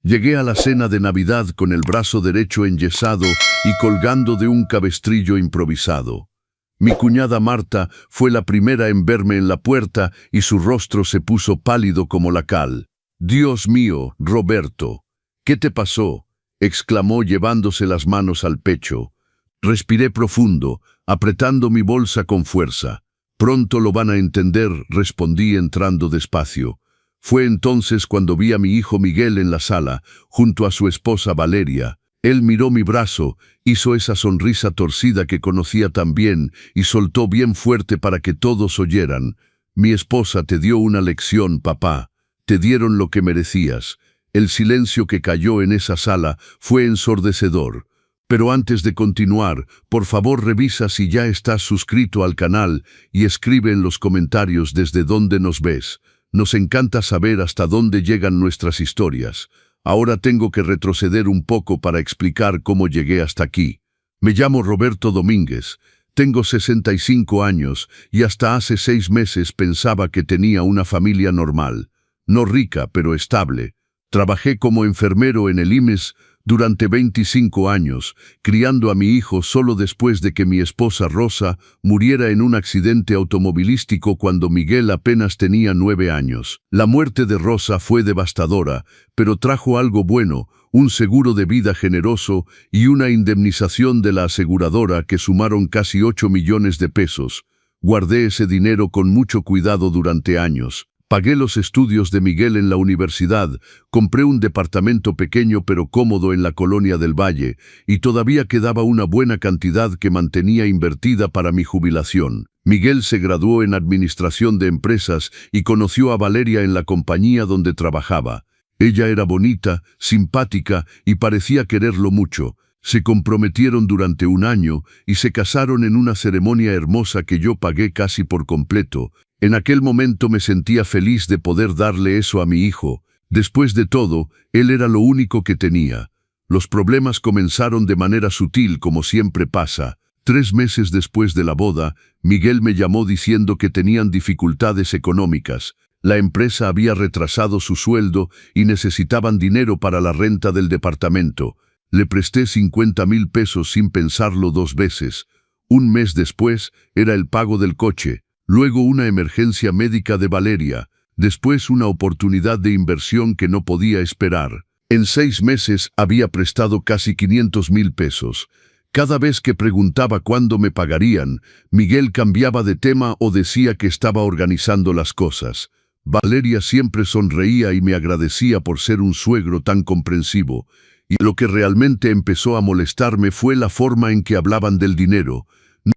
Llegué a la cena de Navidad con el brazo derecho enyesado y colgando de un cabestrillo improvisado. Mi cuñada Marta fue la primera en verme en la puerta y su rostro se puso pálido como la cal. «Dios mío, Roberto, ¿qué te pasó?», exclamó llevándose las manos al pecho. Respiré profundo, apretando mi bolsa con fuerza. «Pronto lo van a entender», respondí entrando despacio. Fue entonces cuando vi a mi hijo Miguel en la sala, junto a su esposa Valeria. Él miró mi brazo, hizo esa sonrisa torcida que conocía tan bien y soltó bien fuerte para que todos oyeran. «Mi esposa te dio una lección, papá. Te dieron lo que merecías». El silencio que cayó en esa sala fue ensordecedor. Pero antes de continuar, por favor revisa si ya estás suscrito al canal y escribe en los comentarios desde dónde nos ves. Nos encanta saber hasta dónde llegan nuestras historias. Ahora tengo que retroceder un poco para explicar cómo llegué hasta aquí. Me llamo Roberto Domínguez, tengo 65 años y hasta hace 6 meses pensaba que tenía una familia normal. No rica, pero estable. Trabajé como enfermero en el IMSS durante 25 años, criando a mi hijo solo después de que mi esposa Rosa muriera en un accidente automovilístico cuando Miguel apenas tenía 9 años. La muerte de Rosa fue devastadora, pero trajo algo bueno, un seguro de vida generoso y una indemnización de la aseguradora que sumaron casi 8 millones de pesos. Guardé ese dinero con mucho cuidado durante años. Pagué los estudios de Miguel en la universidad, compré un departamento pequeño pero cómodo en la Colonia del Valle, y todavía quedaba una buena cantidad que mantenía invertida para mi jubilación. Miguel se graduó en Administración de Empresas y conoció a Valeria en la compañía donde trabajaba. Ella era bonita, simpática y parecía quererlo mucho. Se comprometieron durante 1 año y se casaron en una ceremonia hermosa que yo pagué casi por completo. En aquel momento me sentía feliz de poder darle eso a mi hijo. Después de todo, él era lo único que tenía. Los problemas comenzaron de manera sutil, como siempre pasa. 3 meses después de la boda, Miguel me llamó diciendo que tenían dificultades económicas. La empresa había retrasado su sueldo y necesitaban dinero para la renta del departamento. Le presté 50,000 pesos sin pensarlo 2 veces. 1 mes después, era el pago del coche. Luego una emergencia médica de Valeria, después una oportunidad de inversión que no podía esperar. En 6 meses había prestado casi 500,000 pesos. Cada vez que preguntaba cuándo me pagarían, Miguel cambiaba de tema o decía que estaba organizando las cosas. Valeria siempre sonreía y me agradecía por ser un suegro tan comprensivo. Y lo que realmente empezó a molestarme fue la forma en que hablaban del dinero.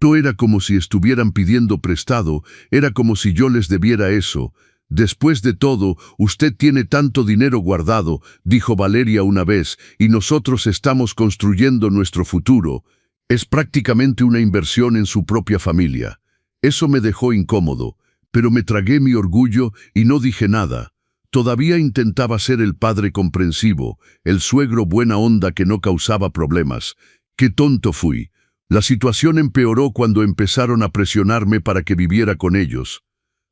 No era como si estuvieran pidiendo prestado, era como si yo les debiera eso. «Después de todo, usted tiene tanto dinero guardado», dijo Valeria una vez, «y nosotros estamos construyendo nuestro futuro. Es prácticamente una inversión en su propia familia». Eso me dejó incómodo, pero me tragué mi orgullo y no dije nada. Todavía intentaba ser el padre comprensivo, el suegro buena onda que no causaba problemas. ¡Qué tonto fui! La situación empeoró cuando empezaron a presionarme para que viviera con ellos.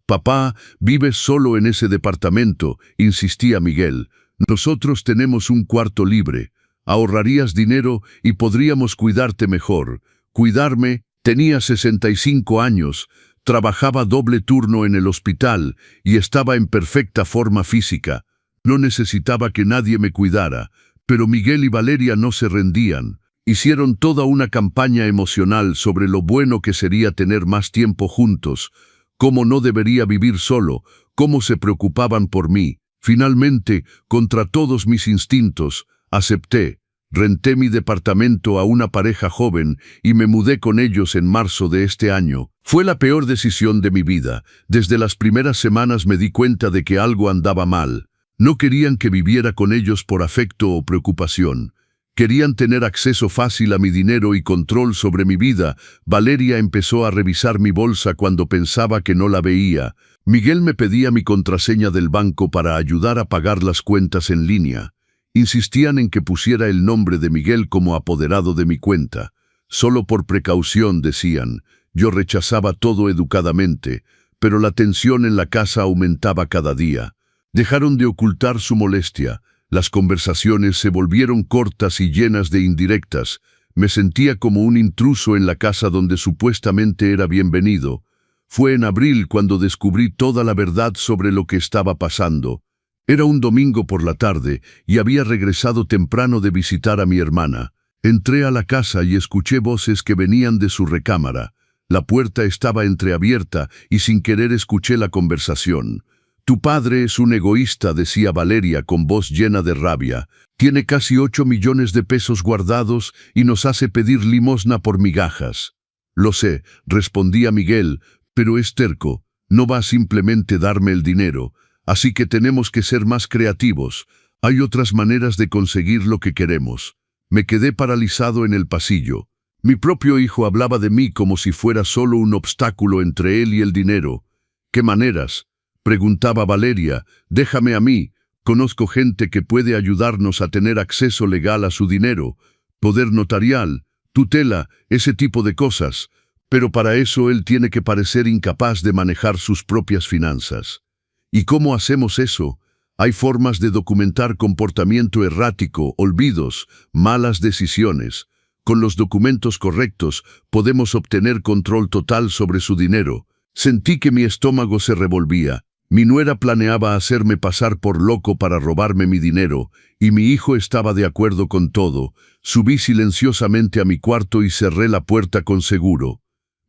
«Papá, vives solo en ese departamento», insistía Miguel. «Nosotros tenemos un cuarto libre. Ahorrarías dinero y podríamos cuidarte mejor». Cuidarme, tenía 65 años, trabajaba doble turno en el hospital y estaba en perfecta forma física. No necesitaba que nadie me cuidara, pero Miguel y Valeria no se rendían. Hicieron toda una campaña emocional sobre lo bueno que sería tener más tiempo juntos, cómo no debería vivir solo, cómo se preocupaban por mí. Finalmente, contra todos mis instintos, acepté. Renté mi departamento a una pareja joven y me mudé con ellos en marzo de este año. Fue la peor decisión de mi vida. Desde las primeras semanas me di cuenta de que algo andaba mal. No querían que viviera con ellos por afecto o preocupación. Querían tener acceso fácil a mi dinero y control sobre mi vida. Valeria empezó a revisar mi bolsa cuando pensaba que no la veía. Miguel me pedía mi contraseña del banco para ayudar a pagar las cuentas en línea. Insistían en que pusiera el nombre de Miguel como apoderado de mi cuenta. Solo por precaución, decían. Yo rechazaba todo educadamente, pero la tensión en la casa aumentaba cada día. Dejaron de ocultar su molestia. Las conversaciones se volvieron cortas y llenas de indirectas. Me sentía como un intruso en la casa donde supuestamente era bienvenido. Fue en abril cuando descubrí toda la verdad sobre lo que estaba pasando. Era un domingo por la tarde y había regresado temprano de visitar a mi hermana. Entré a la casa y escuché voces que venían de su recámara. La puerta estaba entreabierta y sin querer escuché la conversación. «Tu padre es un egoísta», decía Valeria con voz llena de rabia. «Tiene casi 8 millones de pesos guardados y nos hace pedir limosna por migajas». «Lo sé», respondía Miguel, «pero es terco. No va a simplemente darme el dinero. Así que tenemos que ser más creativos. Hay otras maneras de conseguir lo que queremos». Me quedé paralizado en el pasillo. Mi propio hijo hablaba de mí como si fuera solo un obstáculo entre él y el dinero. «¿Qué maneras?», preguntaba Valeria. «Déjame a mí. Conozco gente que puede ayudarnos a tener acceso legal a su dinero, poder notarial, tutela, ese tipo de cosas. Pero para eso él tiene que parecer incapaz de manejar sus propias finanzas». «¿Y cómo hacemos eso?». «Hay formas de documentar comportamiento errático, olvidos, malas decisiones. Con los documentos correctos podemos obtener control total sobre su dinero». Sentí que mi estómago se revolvía. Mi nuera planeaba hacerme pasar por loco para robarme mi dinero, y mi hijo estaba de acuerdo con todo. Subí silenciosamente a mi cuarto y cerré la puerta con seguro.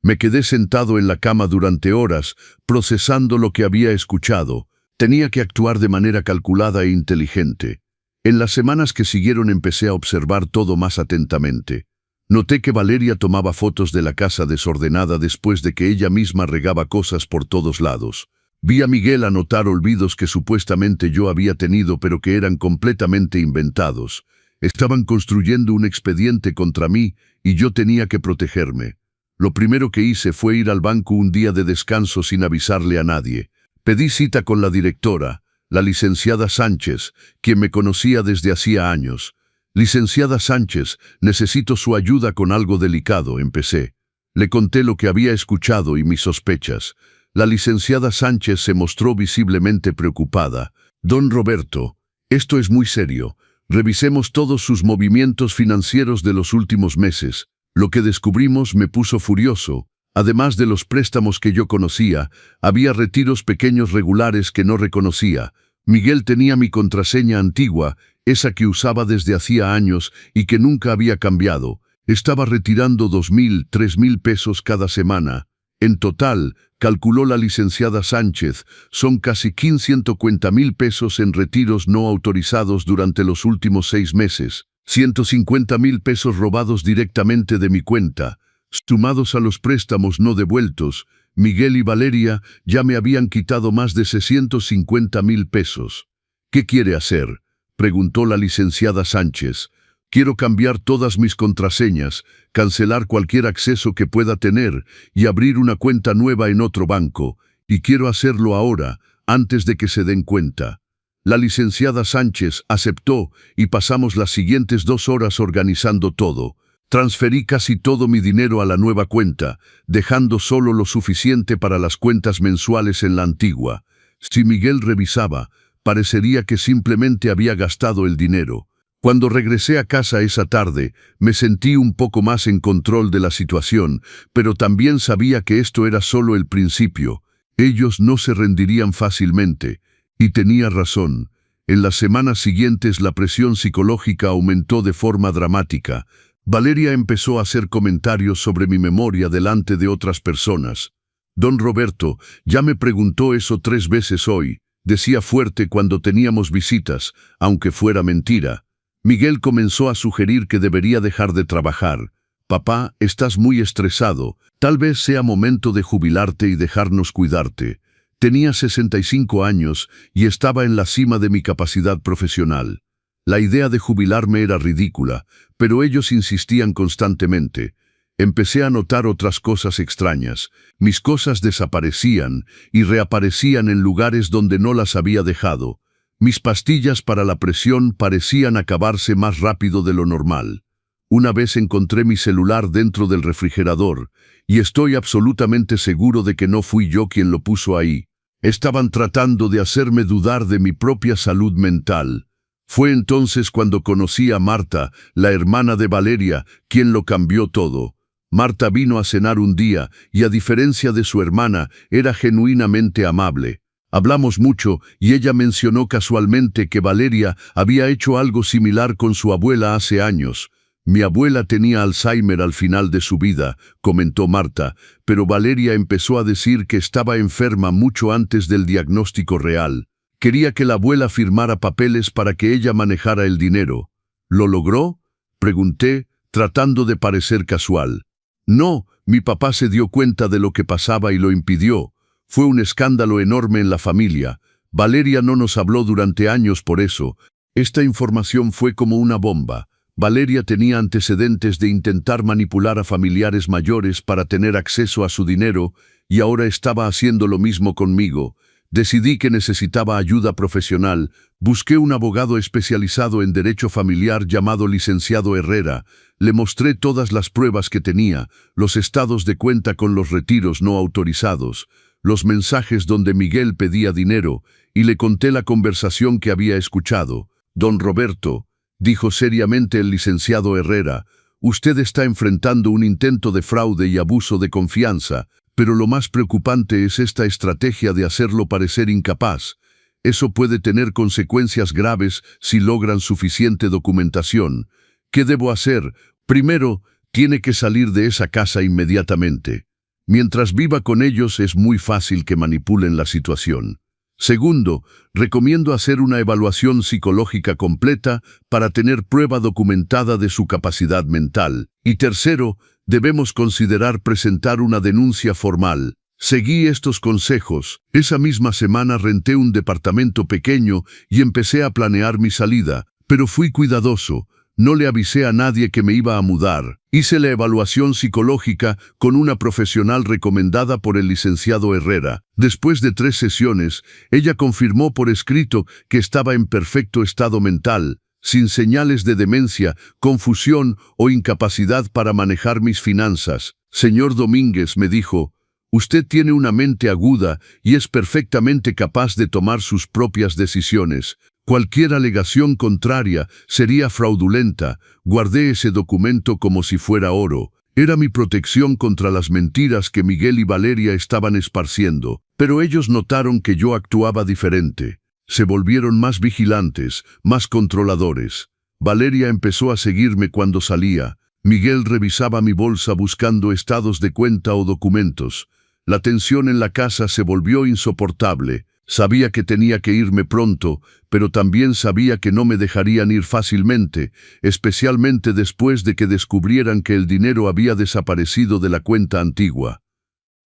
Me quedé sentado en la cama durante horas, procesando lo que había escuchado. Tenía que actuar de manera calculada e inteligente. En las semanas que siguieron empecé a observar todo más atentamente. Noté que Valeria tomaba fotos de la casa desordenada después de que ella misma regaba cosas por todos lados. Vi a Miguel anotar olvidos que supuestamente yo había tenido pero que eran completamente inventados. Estaban construyendo un expediente contra mí y yo tenía que protegerme. Lo primero que hice fue ir al banco un día de descanso sin avisarle a nadie. Pedí cita con la directora, la licenciada Sánchez, quien me conocía desde hacía años. «Licenciada Sánchez, necesito su ayuda con algo delicado», empecé. Le conté lo que había escuchado y mis sospechas. La licenciada Sánchez se mostró visiblemente preocupada. «Don Roberto, esto es muy serio. Revisemos todos sus movimientos financieros de los últimos meses. Lo que descubrimos me puso furioso. Además de los préstamos que yo conocía, había retiros pequeños regulares que no reconocía. Miguel tenía mi contraseña antigua, esa que usaba desde hacía años y que nunca había cambiado. Estaba retirando 2.000, 3.000 pesos cada semana. En total, calculó la licenciada Sánchez, son casi 150.000 pesos en retiros no autorizados durante los últimos 6 meses. 150.000 pesos robados directamente de mi cuenta. Sumados a los préstamos no devueltos, Miguel y Valeria ya me habían quitado más de 650.000 pesos. «¿Qué quiere hacer?», preguntó la licenciada Sánchez. «Quiero cambiar todas mis contraseñas, cancelar cualquier acceso que pueda tener y abrir una cuenta nueva en otro banco, y quiero hacerlo ahora, antes de que se den cuenta». La licenciada Sánchez aceptó y pasamos las siguientes 2 horas organizando todo. Transferí casi todo mi dinero a la nueva cuenta, dejando solo lo suficiente para las cuentas mensuales en la antigua. Si Miguel revisaba, parecería que simplemente había gastado el dinero. Cuando regresé a casa esa tarde, me sentí un poco más en control de la situación, pero también sabía que esto era solo el principio. Ellos no se rendirían fácilmente. Y tenía razón. En las semanas siguientes la presión psicológica aumentó de forma dramática. Valeria empezó a hacer comentarios sobre mi memoria delante de otras personas. «Don Roberto, ya me preguntó eso 3 veces hoy», decía fuerte cuando teníamos visitas, aunque fuera mentira. Miguel comenzó a sugerir que debería dejar de trabajar. «Papá, estás muy estresado. Tal vez sea momento de jubilarte y dejarnos cuidarte». Tenía 65 años y estaba en la cima de mi capacidad profesional. La idea de jubilarme era ridícula, pero ellos insistían constantemente. Empecé a notar otras cosas extrañas. Mis cosas desaparecían y reaparecían en lugares donde no las había dejado. Mis pastillas para la presión parecían acabarse más rápido de lo normal. Una vez encontré mi celular dentro del refrigerador, y estoy absolutamente seguro de que no fui yo quien lo puso ahí. Estaban tratando de hacerme dudar de mi propia salud mental. Fue entonces cuando conocí a Marta, la hermana de Valeria, quien lo cambió todo. Marta vino a cenar un día y, a diferencia de su hermana, era genuinamente amable. Hablamos mucho y ella mencionó casualmente que Valeria había hecho algo similar con su abuela hace años. Mi abuela tenía Alzheimer al final de su vida, comentó Marta, pero Valeria empezó a decir que estaba enferma mucho antes del diagnóstico real. Quería que la abuela firmara papeles para que ella manejara el dinero. ¿Lo logró?, pregunté, tratando de parecer casual. No, mi papá se dio cuenta de lo que pasaba y lo impidió. Fue un escándalo enorme en la familia. Valeria no nos habló durante años por eso. Esta información fue como una bomba. Valeria tenía antecedentes de intentar manipular a familiares mayores para tener acceso a su dinero y ahora estaba haciendo lo mismo conmigo. Decidí que necesitaba ayuda profesional. Busqué un abogado especializado en derecho familiar llamado licenciado Herrera. Le mostré todas las pruebas que tenía, los estados de cuenta con los retiros no autorizados, los mensajes donde Miguel pedía dinero, y le conté la conversación que había escuchado. «Don Roberto», dijo seriamente el licenciado Herrera, «usted está enfrentando un intento de fraude y abuso de confianza, pero lo más preocupante es esta estrategia de hacerlo parecer incapaz. Eso puede tener consecuencias graves si logran suficiente documentación. ¿Qué debo hacer? Primero, tiene que salir de esa casa inmediatamente. Mientras viva con ellos es muy fácil que manipulen la situación. Segundo, recomiendo hacer una evaluación psicológica completa para tener prueba documentada de su capacidad mental. Y tercero, debemos considerar presentar una denuncia formal. Seguí estos consejos. Esa misma semana renté un departamento pequeño y empecé a planear mi salida, pero fui cuidadoso. No le avisé a nadie que me iba a mudar. Hice la evaluación psicológica con una profesional recomendada por el licenciado Herrera. Después de 3 sesiones, ella confirmó por escrito que estaba en perfecto estado mental, sin señales de demencia, confusión o incapacidad para manejar mis finanzas. Señor Domínguez, me dijo, usted tiene una mente aguda y es perfectamente capaz de tomar sus propias decisiones. Cualquier alegación contraria sería fraudulenta. Guardé ese documento como si fuera oro. Era mi protección contra las mentiras que Miguel y Valeria estaban esparciendo. Pero ellos notaron que yo actuaba diferente. Se volvieron más vigilantes, más controladores. Valeria empezó a seguirme cuando salía. Miguel revisaba mi bolsa buscando estados de cuenta o documentos. La tensión en la casa se volvió insoportable. Sabía que tenía que irme pronto, pero también sabía que no me dejarían ir fácilmente, especialmente después de que descubrieran que el dinero había desaparecido de la cuenta antigua.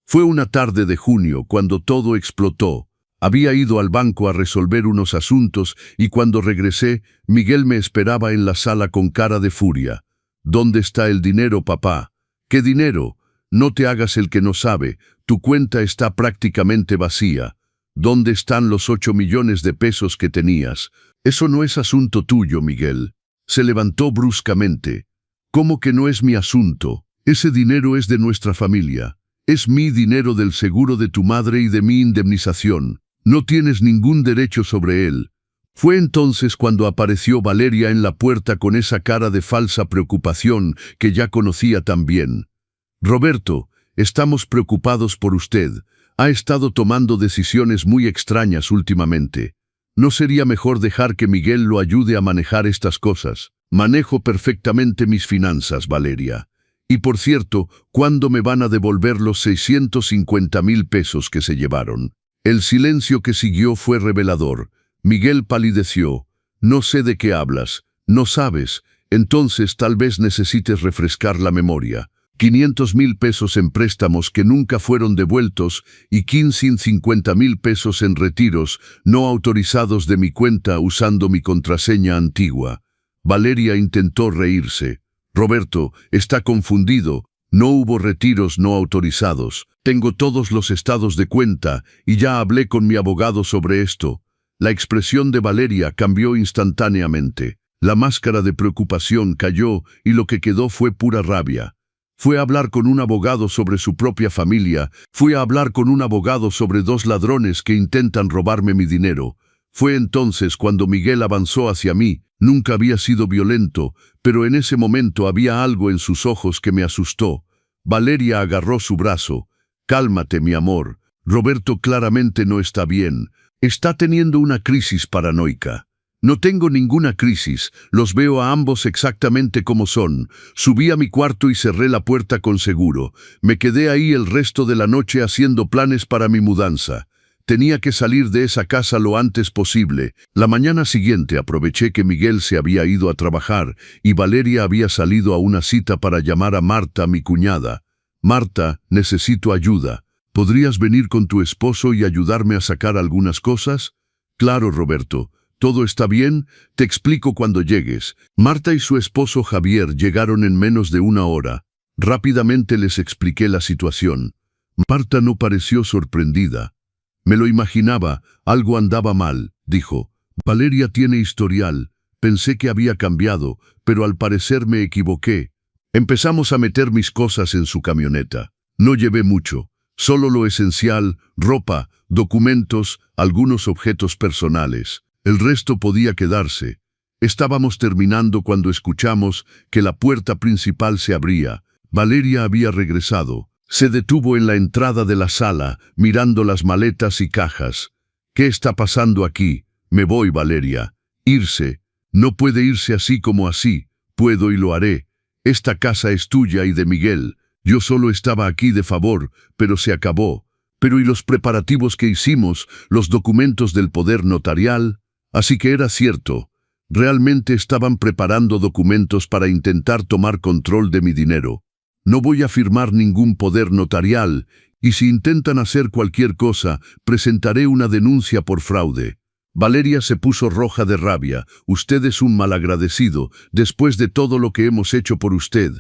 Fue una tarde de junio cuando todo explotó. Había ido al banco a resolver unos asuntos y cuando regresé, Miguel me esperaba en la sala con cara de furia. «¿Dónde está el dinero, papá?» «¿Qué dinero? No te hagas el que no sabe, tu cuenta está prácticamente vacía. ¿Dónde están los 8 millones de pesos que tenías?» «Eso no es asunto tuyo, Miguel». Se levantó bruscamente. «¿Cómo que no es mi asunto? Ese dinero es de nuestra familia. Es mi dinero del seguro de tu madre y de mi indemnización. No tienes ningún derecho sobre él». Fue entonces cuando apareció Valeria en la puerta con esa cara de falsa preocupación que ya conocía tan bien. «Roberto, estamos preocupados por usted. Ha estado tomando decisiones muy extrañas últimamente. ¿No sería mejor dejar que Miguel lo ayude a manejar estas cosas? Manejo perfectamente mis finanzas, Valeria. Y por cierto, ¿cuándo me van a devolver los 650,000 pesos que se llevaron?» El silencio que siguió fue revelador. Miguel palideció. «No sé de qué hablas. ¿No sabes? Entonces tal vez necesites refrescar la memoria. 500,000 pesos en préstamos que nunca fueron devueltos y 550,000 pesos en retiros no autorizados de mi cuenta usando mi contraseña antigua». Valeria intentó reírse. «Roberto, está confundido. No hubo retiros no autorizados. Tengo todos los estados de cuenta y ya hablé con mi abogado sobre esto». La expresión de Valeria cambió instantáneamente. La máscara de preocupación cayó y lo que quedó fue pura rabia. Fue a hablar con un abogado sobre su propia familia. Fui a hablar con un abogado sobre 2 ladrones que intentan robarme mi dinero. Fue entonces cuando Miguel avanzó hacia mí. Nunca había sido violento, pero en ese momento había algo en sus ojos que me asustó. Valeria agarró su brazo. «Cálmate, mi amor. Roberto claramente no está bien. Está teniendo una crisis paranoica». «No tengo ninguna crisis. Los veo a ambos exactamente como son». Subí a mi cuarto y cerré la puerta con seguro. Me quedé ahí el resto de la noche haciendo planes para mi mudanza. Tenía que salir de esa casa lo antes posible. La mañana siguiente aproveché que Miguel se había ido a trabajar y Valeria había salido a una cita para llamar a Marta, mi cuñada. «Marta, necesito ayuda. ¿Podrías venir con tu esposo y ayudarme a sacar algunas cosas?» «Claro, Roberto. ¿Todo está bien? Te explico cuando llegues». Marta y su esposo Javier llegaron en menos de una hora. Rápidamente les expliqué la situación. Marta no pareció sorprendida. «Me lo imaginaba, algo andaba mal», dijo. «Valeria tiene historial. Pensé que había cambiado, pero al parecer me equivoqué». Empezamos a meter mis cosas en su camioneta. No llevé mucho, solo lo esencial: ropa, documentos, algunos objetos personales. El resto podía quedarse. Estábamos terminando cuando escuchamos que la puerta principal se abría. Valeria había regresado. Se detuvo en la entrada de la sala, mirando las maletas y cajas. «¿Qué está pasando aquí?» «Me voy, Valeria». «Irse. No puede irse así como así». «Puedo y lo haré. Esta casa es tuya y de Miguel. Yo solo estaba aquí de favor, pero se acabó». «Pero ¿y los preparativos que hicimos? Los documentos del poder notarial?» Así que era cierto. Realmente estaban preparando documentos para intentar tomar control de mi dinero. «No voy a firmar ningún poder notarial, y si intentan hacer cualquier cosa, presentaré una denuncia por fraude». Valeria se puso roja de rabia. «Usted es un malagradecido, después de todo lo que hemos hecho por usted.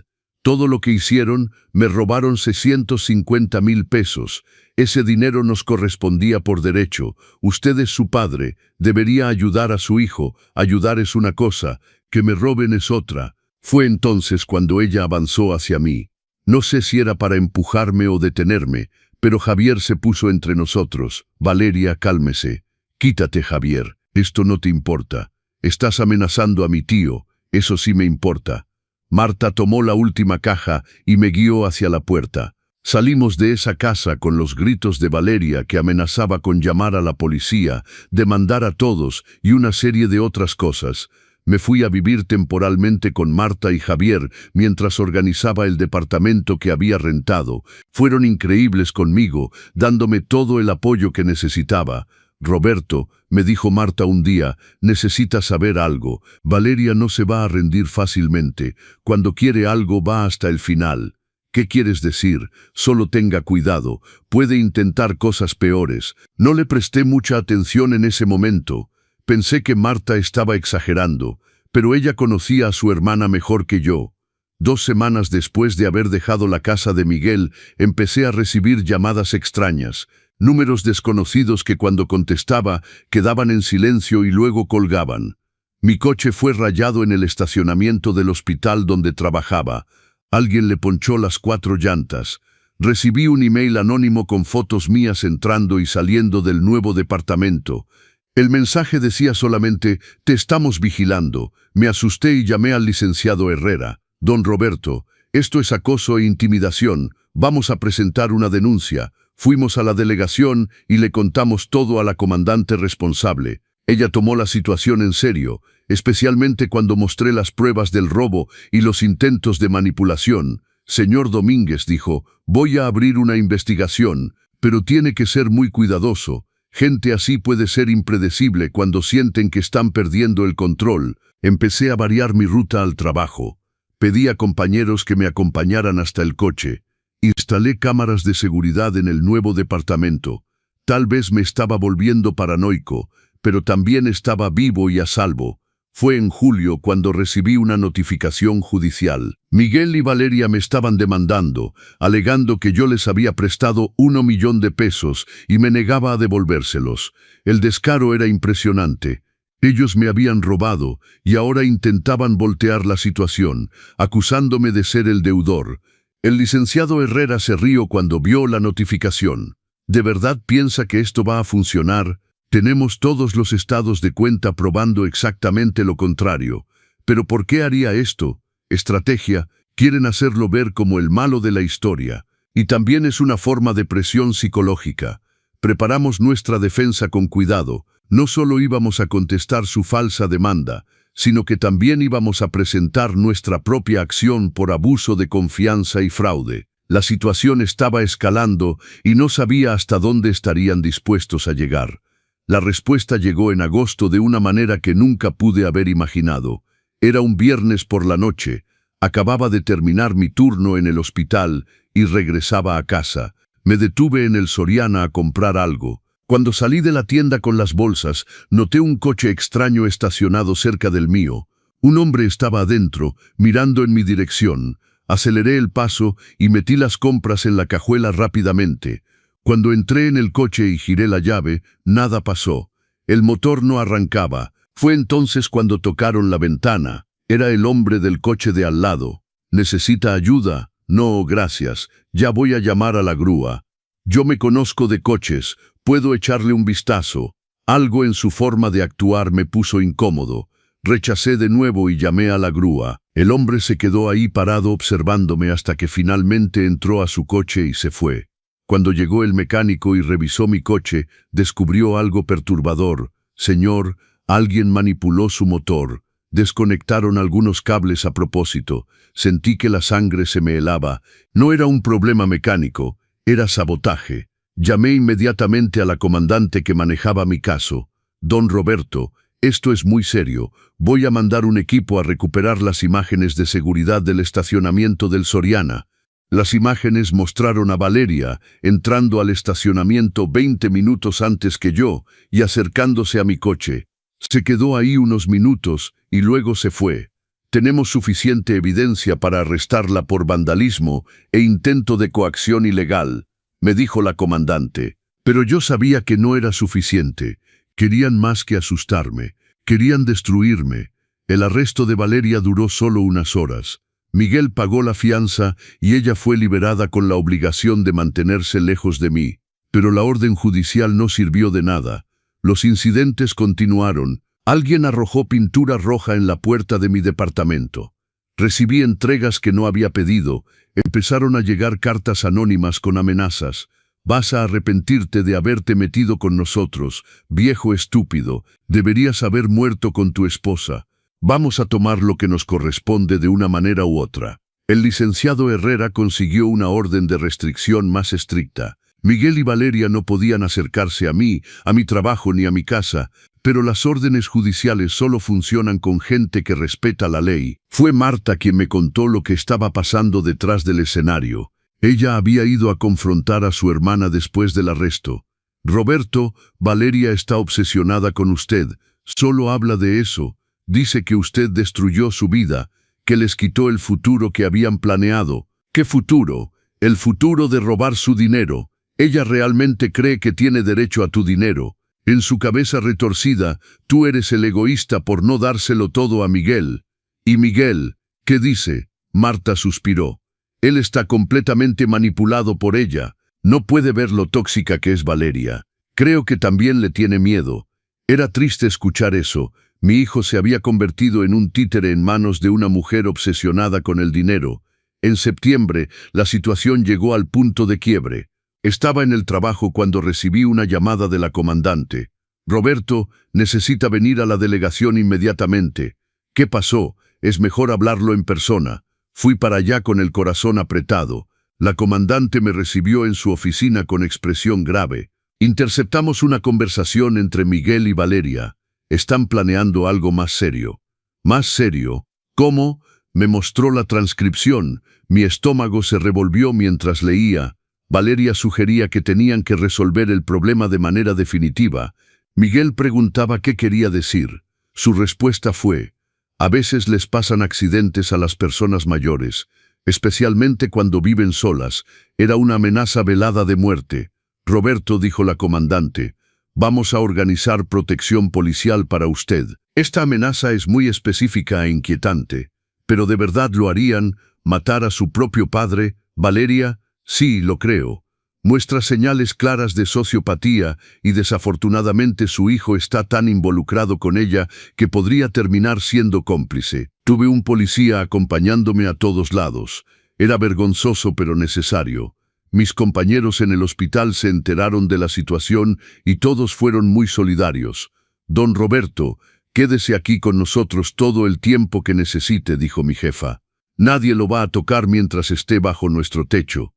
Todo lo que hicieron, me robaron 650,000 pesos. Ese dinero nos correspondía por derecho. Usted es su padre, debería ayudar a su hijo. Ayudar es una cosa, que me roben es otra». Fue entonces cuando ella avanzó hacia mí. No sé si era para empujarme o detenerme, pero Javier se puso entre nosotros. «Valeria, cálmese». «Quítate, Javier. Esto no te importa. Estás amenazando a mi tío. Eso sí me importa». Marta tomó la última caja y me guió hacia la puerta. Salimos de esa casa con los gritos de Valeria, que amenazaba con llamar a la policía, demandar a todos y una serie de otras cosas. Me fui a vivir temporalmente con Marta y Javier mientras organizaba el departamento que había rentado. Fueron increíbles conmigo, dándome todo el apoyo que necesitaba. «Roberto», me dijo Marta un día, «necesitas saber algo. Valeria no se va a rendir fácilmente. Cuando quiere algo va hasta el final». «¿Qué quieres decir?» «Solo tenga cuidado. Puede intentar cosas peores». No le presté mucha atención en ese momento. Pensé que Marta estaba exagerando, pero ella conocía a su hermana mejor que yo. 2 semanas después de haber dejado la casa de Miguel, empecé a recibir llamadas extrañas. Números desconocidos que cuando contestaba quedaban en silencio y luego colgaban. Mi coche fue rayado en el estacionamiento del hospital donde trabajaba. Alguien le ponchó las 4 llantas. Recibí un email anónimo con fotos mías entrando y saliendo del nuevo departamento. El mensaje decía solamente: «Te estamos vigilando». Me asusté y llamé al licenciado Herrera. «Don Roberto, esto es acoso e intimidación. Vamos a presentar una denuncia». Fuimos a la delegación y le contamos todo a la comandante responsable. Ella tomó la situación en serio, especialmente cuando mostré las pruebas del robo y los intentos de manipulación. «Señor Domínguez», dijo, «voy a abrir una investigación, pero tiene que ser muy cuidadoso. Gente así puede ser impredecible cuando sienten que están perdiendo el control». Empecé a variar mi ruta al trabajo. Pedí a compañeros que me acompañaran hasta el coche. Instalé cámaras de seguridad en el nuevo departamento. Tal vez me estaba volviendo paranoico, pero también estaba vivo y a salvo. Fue en julio cuando recibí una notificación judicial. Miguel y Valeria me estaban demandando, alegando que yo les había prestado 1 millón de pesos y me negaba a devolvérselos. El descaro era impresionante. Ellos me habían robado y ahora intentaban voltear la situación, acusándome de ser el deudor. El licenciado Herrera se rió cuando vio la notificación. ¿De verdad piensa que esto va a funcionar? Tenemos todos los estados de cuenta probando exactamente lo contrario. ¿Pero por qué haría esto? Estrategia, quieren hacerlo ver como el malo de la historia. Y también es una forma de presión psicológica. Preparamos nuestra defensa con cuidado. No solo íbamos a contestar su falsa demanda, sino que también íbamos a presentar nuestra propia acción por abuso de confianza y fraude. La situación estaba escalando y no sabía hasta dónde estarían dispuestos a llegar. La respuesta llegó en agosto de una manera que nunca pude haber imaginado. Era un viernes por la noche. Acababa de terminar mi turno en el hospital y regresaba a casa. Me detuve en el Soriana a comprar algo. Cuando salí de la tienda con las bolsas, noté un coche extraño estacionado cerca del mío. Un hombre estaba adentro, mirando en mi dirección. Aceleré el paso y metí las compras en la cajuela rápidamente. Cuando entré en el coche y giré la llave, nada pasó. El motor no arrancaba. Fue entonces cuando tocaron la ventana. Era el hombre del coche de al lado. ¿Necesita ayuda? No, gracias. Ya voy a llamar a la grúa. Yo me conozco de coches. Puedo echarle un vistazo. Algo en su forma de actuar me puso incómodo. Rechacé de nuevo y llamé a la grúa. El hombre se quedó ahí parado observándome hasta que finalmente entró a su coche y se fue. Cuando llegó el mecánico y revisó mi coche, descubrió algo perturbador. Señor, alguien manipuló su motor. Desconectaron algunos cables a propósito. Sentí que la sangre se me helaba. No era un problema mecánico, era sabotaje. Llamé inmediatamente a la comandante que manejaba mi caso. Don Roberto, esto es muy serio. Voy a mandar un equipo a recuperar las imágenes de seguridad del estacionamiento del Soriana. Las imágenes mostraron a Valeria entrando al estacionamiento 20 minutos antes que yo y acercándose a mi coche. Se quedó ahí unos minutos y luego se fue. Tenemos suficiente evidencia para arrestarla por vandalismo e intento de coacción ilegal, me dijo la comandante. Pero yo sabía que no era suficiente. Querían más que asustarme. Querían destruirme. El arresto de Valeria duró solo unas horas. Miguel pagó la fianza y ella fue liberada con la obligación de mantenerse lejos de mí. Pero la orden judicial no sirvió de nada. Los incidentes continuaron. Alguien arrojó pintura roja en la puerta de mi departamento. Recibí entregas que no había pedido. Empezaron a llegar cartas anónimas con amenazas. Vas a arrepentirte de haberte metido con nosotros, viejo estúpido. Deberías haber muerto con tu esposa. Vamos a tomar lo que nos corresponde de una manera u otra. El licenciado Herrera consiguió una orden de restricción más estricta. Miguel y Valeria no podían acercarse a mí, a mi trabajo ni a mi casa, pero las órdenes judiciales solo funcionan con gente que respeta la ley. Fue Marta quien me contó lo que estaba pasando detrás del escenario. Ella había ido a confrontar a su hermana después del arresto. Roberto, Valeria está obsesionada con usted. Solo habla de eso. Dice que usted destruyó su vida, que les quitó el futuro que habían planeado. ¿Qué futuro? El futuro de robar su dinero. Ella realmente cree que tiene derecho a tu dinero. En su cabeza retorcida, tú eres el egoísta por no dárselo todo a Miguel. ¿Y Miguel? ¿Qué dice? Marta suspiró. Él está completamente manipulado por ella. No puede ver lo tóxica que es Valeria. Creo que también le tiene miedo. Era triste escuchar eso. Mi hijo se había convertido en un títere en manos de una mujer obsesionada con el dinero. En septiembre, la situación llegó al punto de quiebre. Estaba en el trabajo cuando recibí una llamada de la comandante. Roberto, necesita venir a la delegación inmediatamente. ¿Qué pasó? Es mejor hablarlo en persona. Fui para allá con el corazón apretado. La comandante me recibió en su oficina con expresión grave. Interceptamos una conversación entre Miguel y Valeria. Están planeando algo más serio. ¿Más serio? ¿Cómo? Me mostró la transcripción. Mi estómago se revolvió mientras leía. Valeria sugería que tenían que resolver el problema de manera definitiva. Miguel preguntaba qué quería decir. Su respuesta fue: a veces les pasan accidentes a las personas mayores, especialmente cuando viven solas. Era una amenaza velada de muerte. Roberto, dijo la comandante, vamos a organizar protección policial para usted. Esta amenaza es muy específica e inquietante. ¿Pero de verdad lo harían? ¿Matar a su propio padre? Valeria, sí, lo creo. Muestra señales claras de sociopatía y desafortunadamente su hijo está tan involucrado con ella que podría terminar siendo cómplice. Tuve un policía acompañándome a todos lados. Era vergonzoso pero necesario. Mis compañeros en el hospital se enteraron de la situación y todos fueron muy solidarios. Don Roberto, quédese aquí con nosotros todo el tiempo que necesite, dijo mi jefa. Nadie lo va a tocar mientras esté bajo nuestro techo.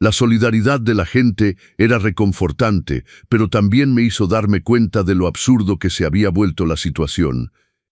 La solidaridad de la gente era reconfortante, pero también me hizo darme cuenta de lo absurdo que se había vuelto la situación.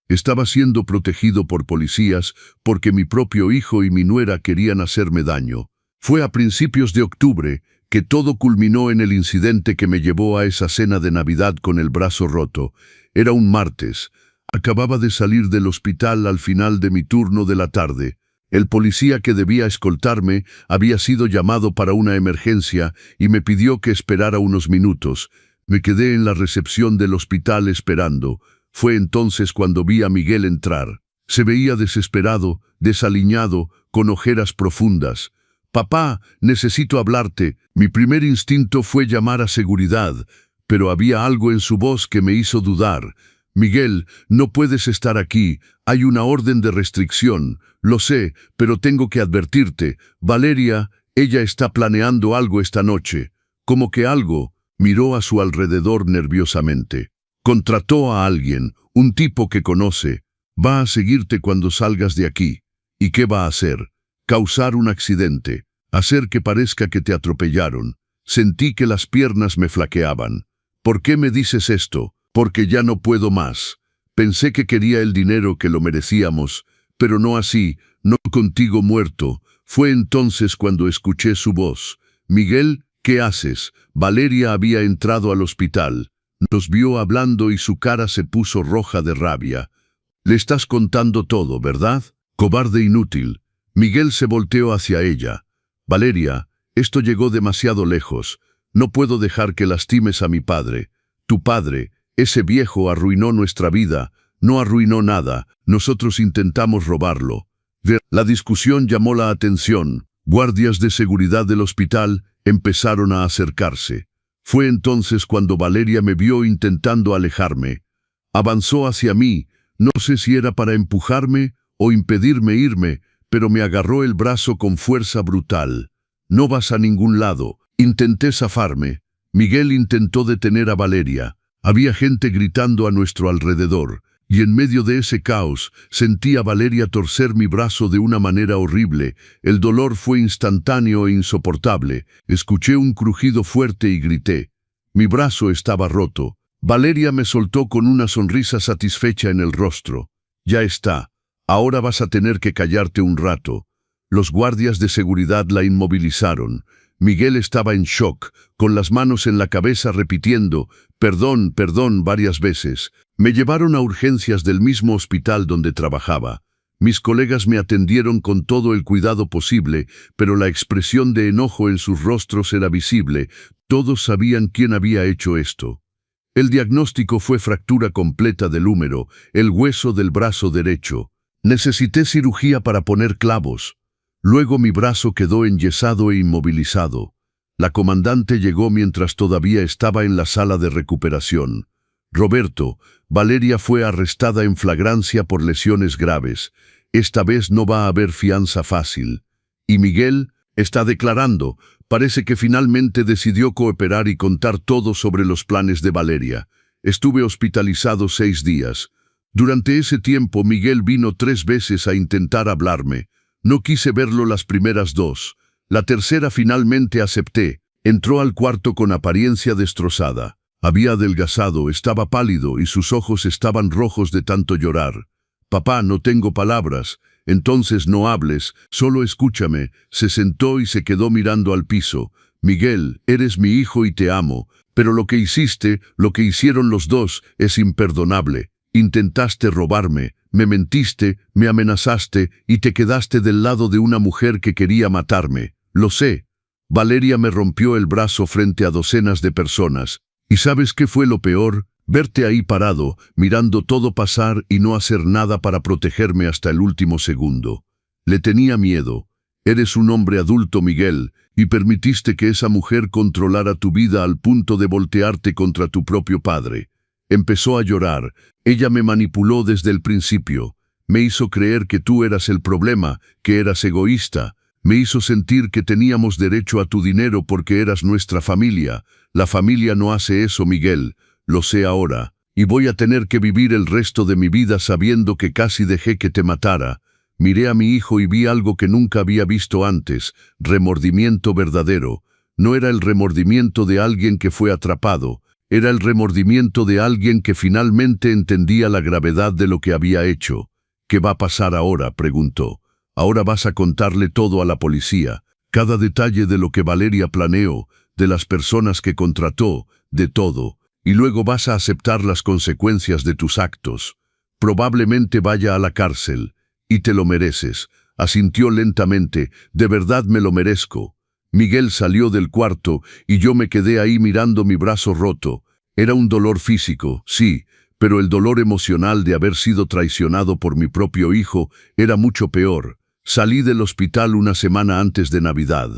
Estaba siendo protegido por policías porque mi propio hijo y mi nuera querían hacerme daño. Fue a principios de octubre que todo culminó en el incidente que me llevó a esa cena de Navidad con el brazo roto. Era un martes. Acababa de salir del hospital al final de mi turno de la tarde. El policía que debía escoltarme había sido llamado para una emergencia y me pidió que esperara unos minutos. Me quedé en la recepción del hospital esperando. Fue entonces cuando vi a Miguel entrar. Se veía desesperado, desaliñado, con ojeras profundas. «Papá, necesito hablarte». Mi primer instinto fue llamar a seguridad, pero había algo en su voz que me hizo dudar. «Miguel, no puedes estar aquí. Hay una orden de restricción. Lo sé, pero tengo que advertirte. Valeria, ella está planeando algo esta noche». «¿Cómo que algo?». Miró a su alrededor nerviosamente. «Contrató a alguien, un tipo que conoce. Va a seguirte cuando salgas de aquí. ¿Y qué va a hacer? Causar un accidente. Hacer que parezca que te atropellaron». Sentí que las piernas me flaqueaban. «¿Por qué me dices esto?». «Porque ya no puedo más. Pensé que quería el dinero, que lo merecíamos, pero no así, no contigo muerto». Fue entonces cuando escuché su voz. «Miguel, ¿qué haces?». Valeria había entrado al hospital. Nos vio hablando y su cara se puso roja de rabia. «Le estás contando todo, ¿verdad? Cobarde inútil». Miguel se volteó hacia ella. «Valeria, esto llegó demasiado lejos. No puedo dejar que lastimes a mi padre. Tu padre, ese viejo, arruinó nuestra vida». «No arruinó nada. Nosotros intentamos robarlo». La discusión llamó la atención. Guardias de seguridad del hospital empezaron a acercarse. Fue entonces cuando Valeria me vio intentando alejarme. Avanzó hacia mí. No sé si era para empujarme o impedirme irme, pero me agarró el brazo con fuerza brutal. «No vas a ningún lado». Intenté zafarme. Miguel intentó detener a Valeria. Había gente gritando a nuestro alrededor, y en medio de ese caos sentí a Valeria torcer mi brazo de una manera horrible. El dolor fue instantáneo e insoportable. Escuché un crujido fuerte y grité. Mi brazo estaba roto. Valeria me soltó con una sonrisa satisfecha en el rostro. «Ya está. Ahora vas a tener que callarte un rato». Los guardias de seguridad la inmovilizaron. Miguel estaba en shock, con las manos en la cabeza repitiendo «Perdón, perdón» varias veces. Me llevaron a urgencias del mismo hospital donde trabajaba. Mis colegas me atendieron con todo el cuidado posible, pero la expresión de enojo en sus rostros era visible. Todos sabían quién había hecho esto. El diagnóstico fue fractura completa del húmero, el hueso del brazo derecho. Necesité cirugía para poner clavos. Luego mi brazo quedó enyesado e inmovilizado. La comandante llegó mientras todavía estaba en la sala de recuperación. «Roberto, Valeria fue arrestada en flagrancia por lesiones graves. Esta vez no va a haber fianza fácil». «¿Y Miguel?». «Está declarando. Parece que finalmente decidió cooperar y contar todo sobre los planes de Valeria. Estuve hospitalizado 6 días. Durante ese tiempo Miguel vino 3 veces a intentar hablarme. No quise verlo las primeras 2. La tercera finalmente acepté». Entró al cuarto con apariencia destrozada. Había adelgazado, estaba pálido y sus ojos estaban rojos de tanto llorar. «Papá, no tengo palabras». «Entonces no hables, solo escúchame». Se sentó y se quedó mirando al piso. «Miguel, eres mi hijo y te amo, pero lo que hiciste, lo que hicieron los dos, es imperdonable. Intentaste robarme, me mentiste, me amenazaste y te quedaste del lado de una mujer que quería matarme. Lo sé». Valeria me rompió el brazo frente a docenas de personas. ¿Y sabes qué fue lo peor? Verte ahí parado, mirando todo pasar y no hacer nada para protegerme hasta el último segundo. Le tenía miedo. Eres un hombre adulto, Miguel, y permitiste que esa mujer controlara tu vida al punto de voltearte contra tu propio padre. Empezó a llorar. Ella me manipuló desde el principio. Me hizo creer que tú eras el problema, que eras egoísta. Me hizo sentir que teníamos derecho a tu dinero porque eras nuestra familia. La familia no hace eso, Miguel. Lo sé ahora. Y voy a tener que vivir el resto de mi vida sabiendo que casi dejé que te matara. Miré a mi hijo y vi algo que nunca había visto antes. Remordimiento verdadero. No era el remordimiento de alguien que fue atrapado. Era el remordimiento de alguien que finalmente entendía la gravedad de lo que había hecho. ¿Qué va a pasar ahora?, preguntó. Ahora vas a contarle todo a la policía, cada detalle de lo que Valeria planeó, de las personas que contrató, de todo, y luego vas a aceptar las consecuencias de tus actos. Probablemente vaya a la cárcel, y te lo mereces. Asintió lentamente, de verdad me lo merezco. Miguel salió del cuarto y yo me quedé ahí mirando mi brazo roto. Era un dolor físico, sí, pero el dolor emocional de haber sido traicionado por mi propio hijo era mucho peor. Salí del hospital una semana antes de Navidad.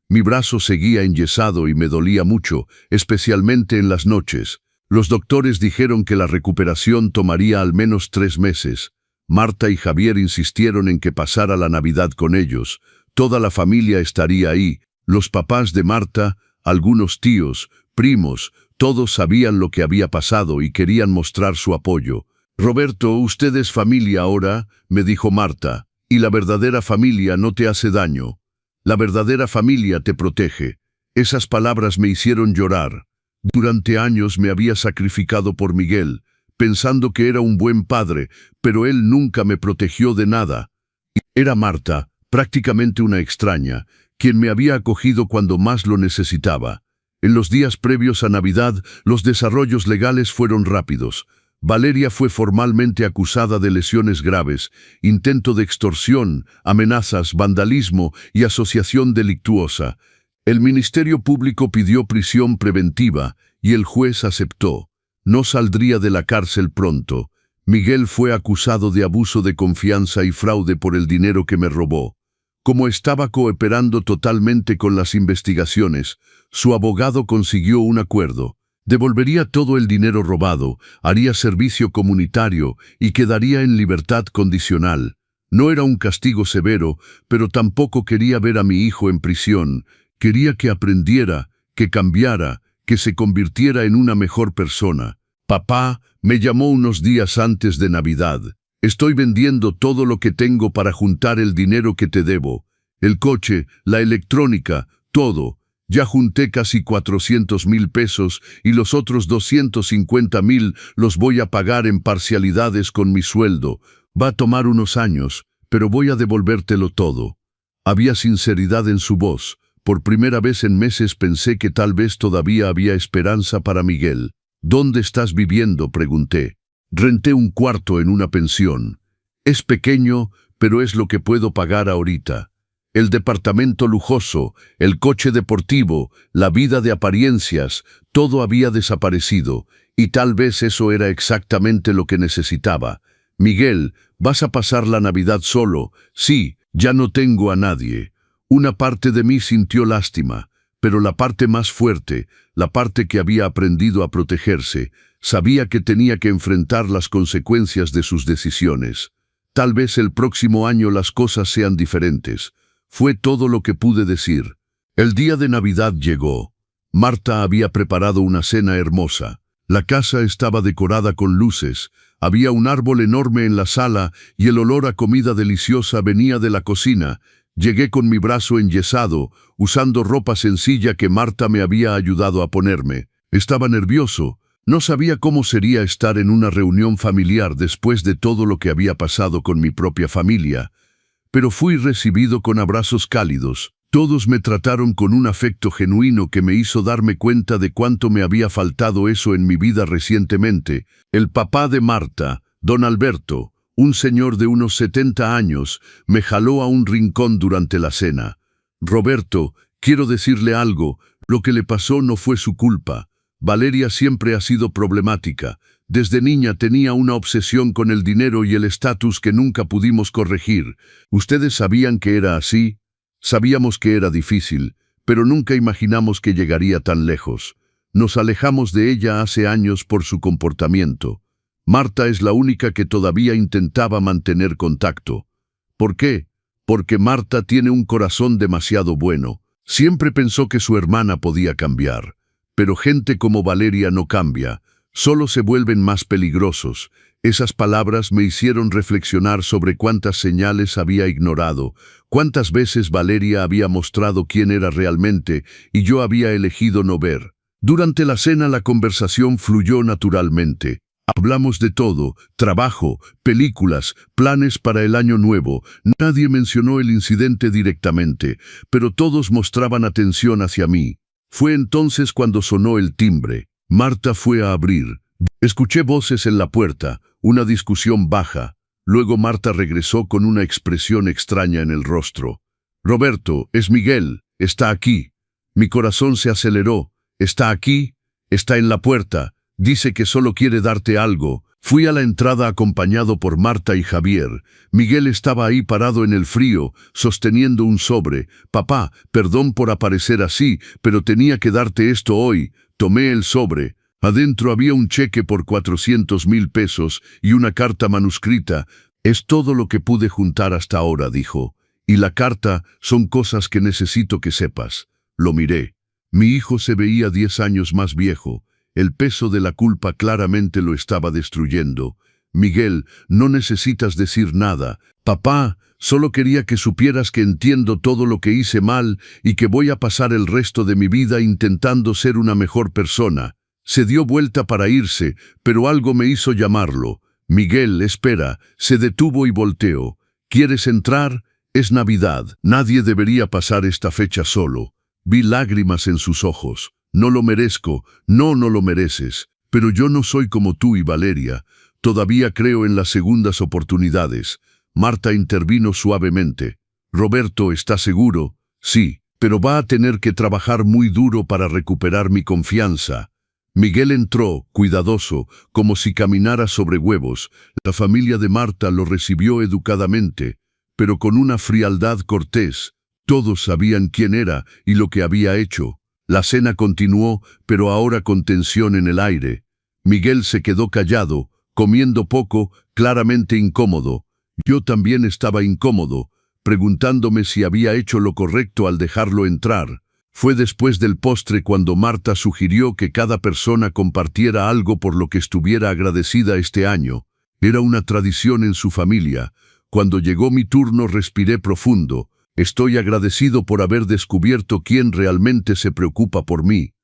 Mi brazo seguía enyesado y me dolía mucho, especialmente en las noches. Los doctores dijeron que la recuperación tomaría al menos 3 meses. Marta y Javier insistieron en que pasara la Navidad con ellos. Toda la familia estaría ahí. Los papás de Marta, algunos tíos, primos, todos sabían lo que había pasado y querían mostrar su apoyo. «Roberto, usted es familia ahora», me dijo Marta, «y la verdadera familia no te hace daño. La verdadera familia te protege». Esas palabras me hicieron llorar. Durante años me había sacrificado por Miguel, pensando que era un buen padre, pero él nunca me protegió de nada. Era Marta, prácticamente una extraña, quien me había acogido cuando más lo necesitaba. En los días previos a Navidad, los desarrollos legales fueron rápidos. Valeria fue formalmente acusada de lesiones graves, intento de extorsión, amenazas, vandalismo y asociación delictuosa. El Ministerio Público pidió prisión preventiva y el juez aceptó. No saldría de la cárcel pronto. Miguel fue acusado de abuso de confianza y fraude por el dinero que me robó. Como estaba cooperando totalmente con las investigaciones, su abogado consiguió un acuerdo. Devolvería todo el dinero robado, haría servicio comunitario y quedaría en libertad condicional. No era un castigo severo, pero tampoco quería ver a mi hijo en prisión. Quería que aprendiera, que cambiara, que se convirtiera en una mejor persona. Papá me llamó unos días antes de Navidad. Estoy vendiendo todo lo que tengo para juntar el dinero que te debo. El coche, la electrónica, todo. Ya junté casi 400,000 pesos y los otros 250,000 los voy a pagar en parcialidades con mi sueldo. Va a tomar unos años, pero voy a devolvértelo todo. Había sinceridad en su voz. Por primera vez en meses pensé que tal vez todavía había esperanza para Miguel. ¿Dónde estás viviendo?, pregunté. Renté un cuarto en una pensión. Es pequeño, pero es lo que puedo pagar ahorita. El departamento lujoso, el coche deportivo, la vida de apariencias, todo había desaparecido, y tal vez eso era exactamente lo que necesitaba. Miguel, ¿vas a pasar la Navidad solo? Sí, ya no tengo a nadie. Una parte de mí sintió lástima, pero la parte más fuerte, la parte que había aprendido a protegerse, sabía que tenía que enfrentar las consecuencias de sus decisiones. Tal vez el próximo año las cosas sean diferentes. Fue todo lo que pude decir. El día de Navidad llegó. Marta había preparado una cena hermosa. La casa estaba decorada con luces. Había un árbol enorme en la sala y el olor a comida deliciosa venía de la cocina. Llegué con mi brazo enyesado, usando ropa sencilla que Marta me había ayudado a ponerme. Estaba nervioso. No sabía cómo sería estar en una reunión familiar después de todo lo que había pasado con mi propia familia. Pero fui recibido con abrazos cálidos. Todos me trataron con un afecto genuino que me hizo darme cuenta de cuánto me había faltado eso en mi vida recientemente. El papá de Marta, don Alberto, un señor de unos 70 años, me jaló a un rincón durante la cena. «Roberto, quiero decirle algo. Lo que le pasó no fue su culpa. Valeria siempre ha sido problemática. Desde niña tenía una obsesión con el dinero y el estatus que nunca pudimos corregir. ¿Ustedes sabían que era así?» Sabíamos que era difícil, pero nunca imaginamos que llegaría tan lejos. Nos alejamos de ella hace años por su comportamiento. Marta es la única que todavía intentaba mantener contacto. ¿Por qué? Porque Marta tiene un corazón demasiado bueno. Siempre pensó que su hermana podía cambiar. Pero gente como Valeria no cambia, solo se vuelven más peligrosos. Esas palabras me hicieron reflexionar sobre cuántas señales había ignorado, cuántas veces Valeria había mostrado quién era realmente y yo había elegido no ver. Durante la cena la conversación fluyó naturalmente. Hablamos de todo, trabajo, películas, planes para el año nuevo. Nadie mencionó el incidente directamente, pero todos mostraban atención hacia mí. Fue entonces cuando sonó el timbre. Marta fue a abrir. Escuché voces en la puerta, una discusión baja. Luego Marta regresó con una expresión extraña en el rostro. «Roberto, es Miguel, está aquí». Mi corazón se aceleró. «¿Está aquí? Está en la puerta. Dice que solo quiere darte algo». Fui a la entrada acompañado por Marta y Javier. Miguel estaba ahí parado en el frío, sosteniendo un sobre. «Papá, perdón por aparecer así, pero tenía que darte esto hoy». Tomé el sobre. Adentro había un cheque por 400,000 pesos y una carta manuscrita. «Es todo lo que pude juntar hasta ahora», dijo. «Y la carta son cosas que necesito que sepas». Lo miré. Mi hijo se veía 10 años más viejo. El peso de la culpa claramente lo estaba destruyendo. «Miguel, no necesitas decir nada. Papá, solo quería que supieras que entiendo todo lo que hice mal y que voy a pasar el resto de mi vida intentando ser una mejor persona». Se dio vuelta para irse, pero algo me hizo llamarlo. «Miguel, espera». Se detuvo y volteó. «¿Quieres entrar? Es Navidad. Nadie debería pasar esta fecha solo». Vi lágrimas en sus ojos. «No lo merezco. No lo mereces. Pero yo no soy como tú y Valeria. Todavía creo en las segundas oportunidades». Marta intervino suavemente. «Roberto, ¿está seguro?» «Sí, pero va a tener que trabajar muy duro para recuperar mi confianza». Miguel entró, cuidadoso, como si caminara sobre huevos. La familia de Marta lo recibió educadamente, pero con una frialdad cortés. Todos sabían quién era y lo que había hecho. La cena continuó, pero ahora con tensión en el aire. Miguel se quedó callado, comiendo poco, claramente incómodo. Yo también estaba incómodo, preguntándome si había hecho lo correcto al dejarlo entrar. Fue después del postre cuando Marta sugirió que cada persona compartiera algo por lo que estuviera agradecida este año. Era una tradición en su familia. Cuando llegó mi turno respiré profundo. Estoy agradecido por haber descubierto quién realmente se preocupa por mí,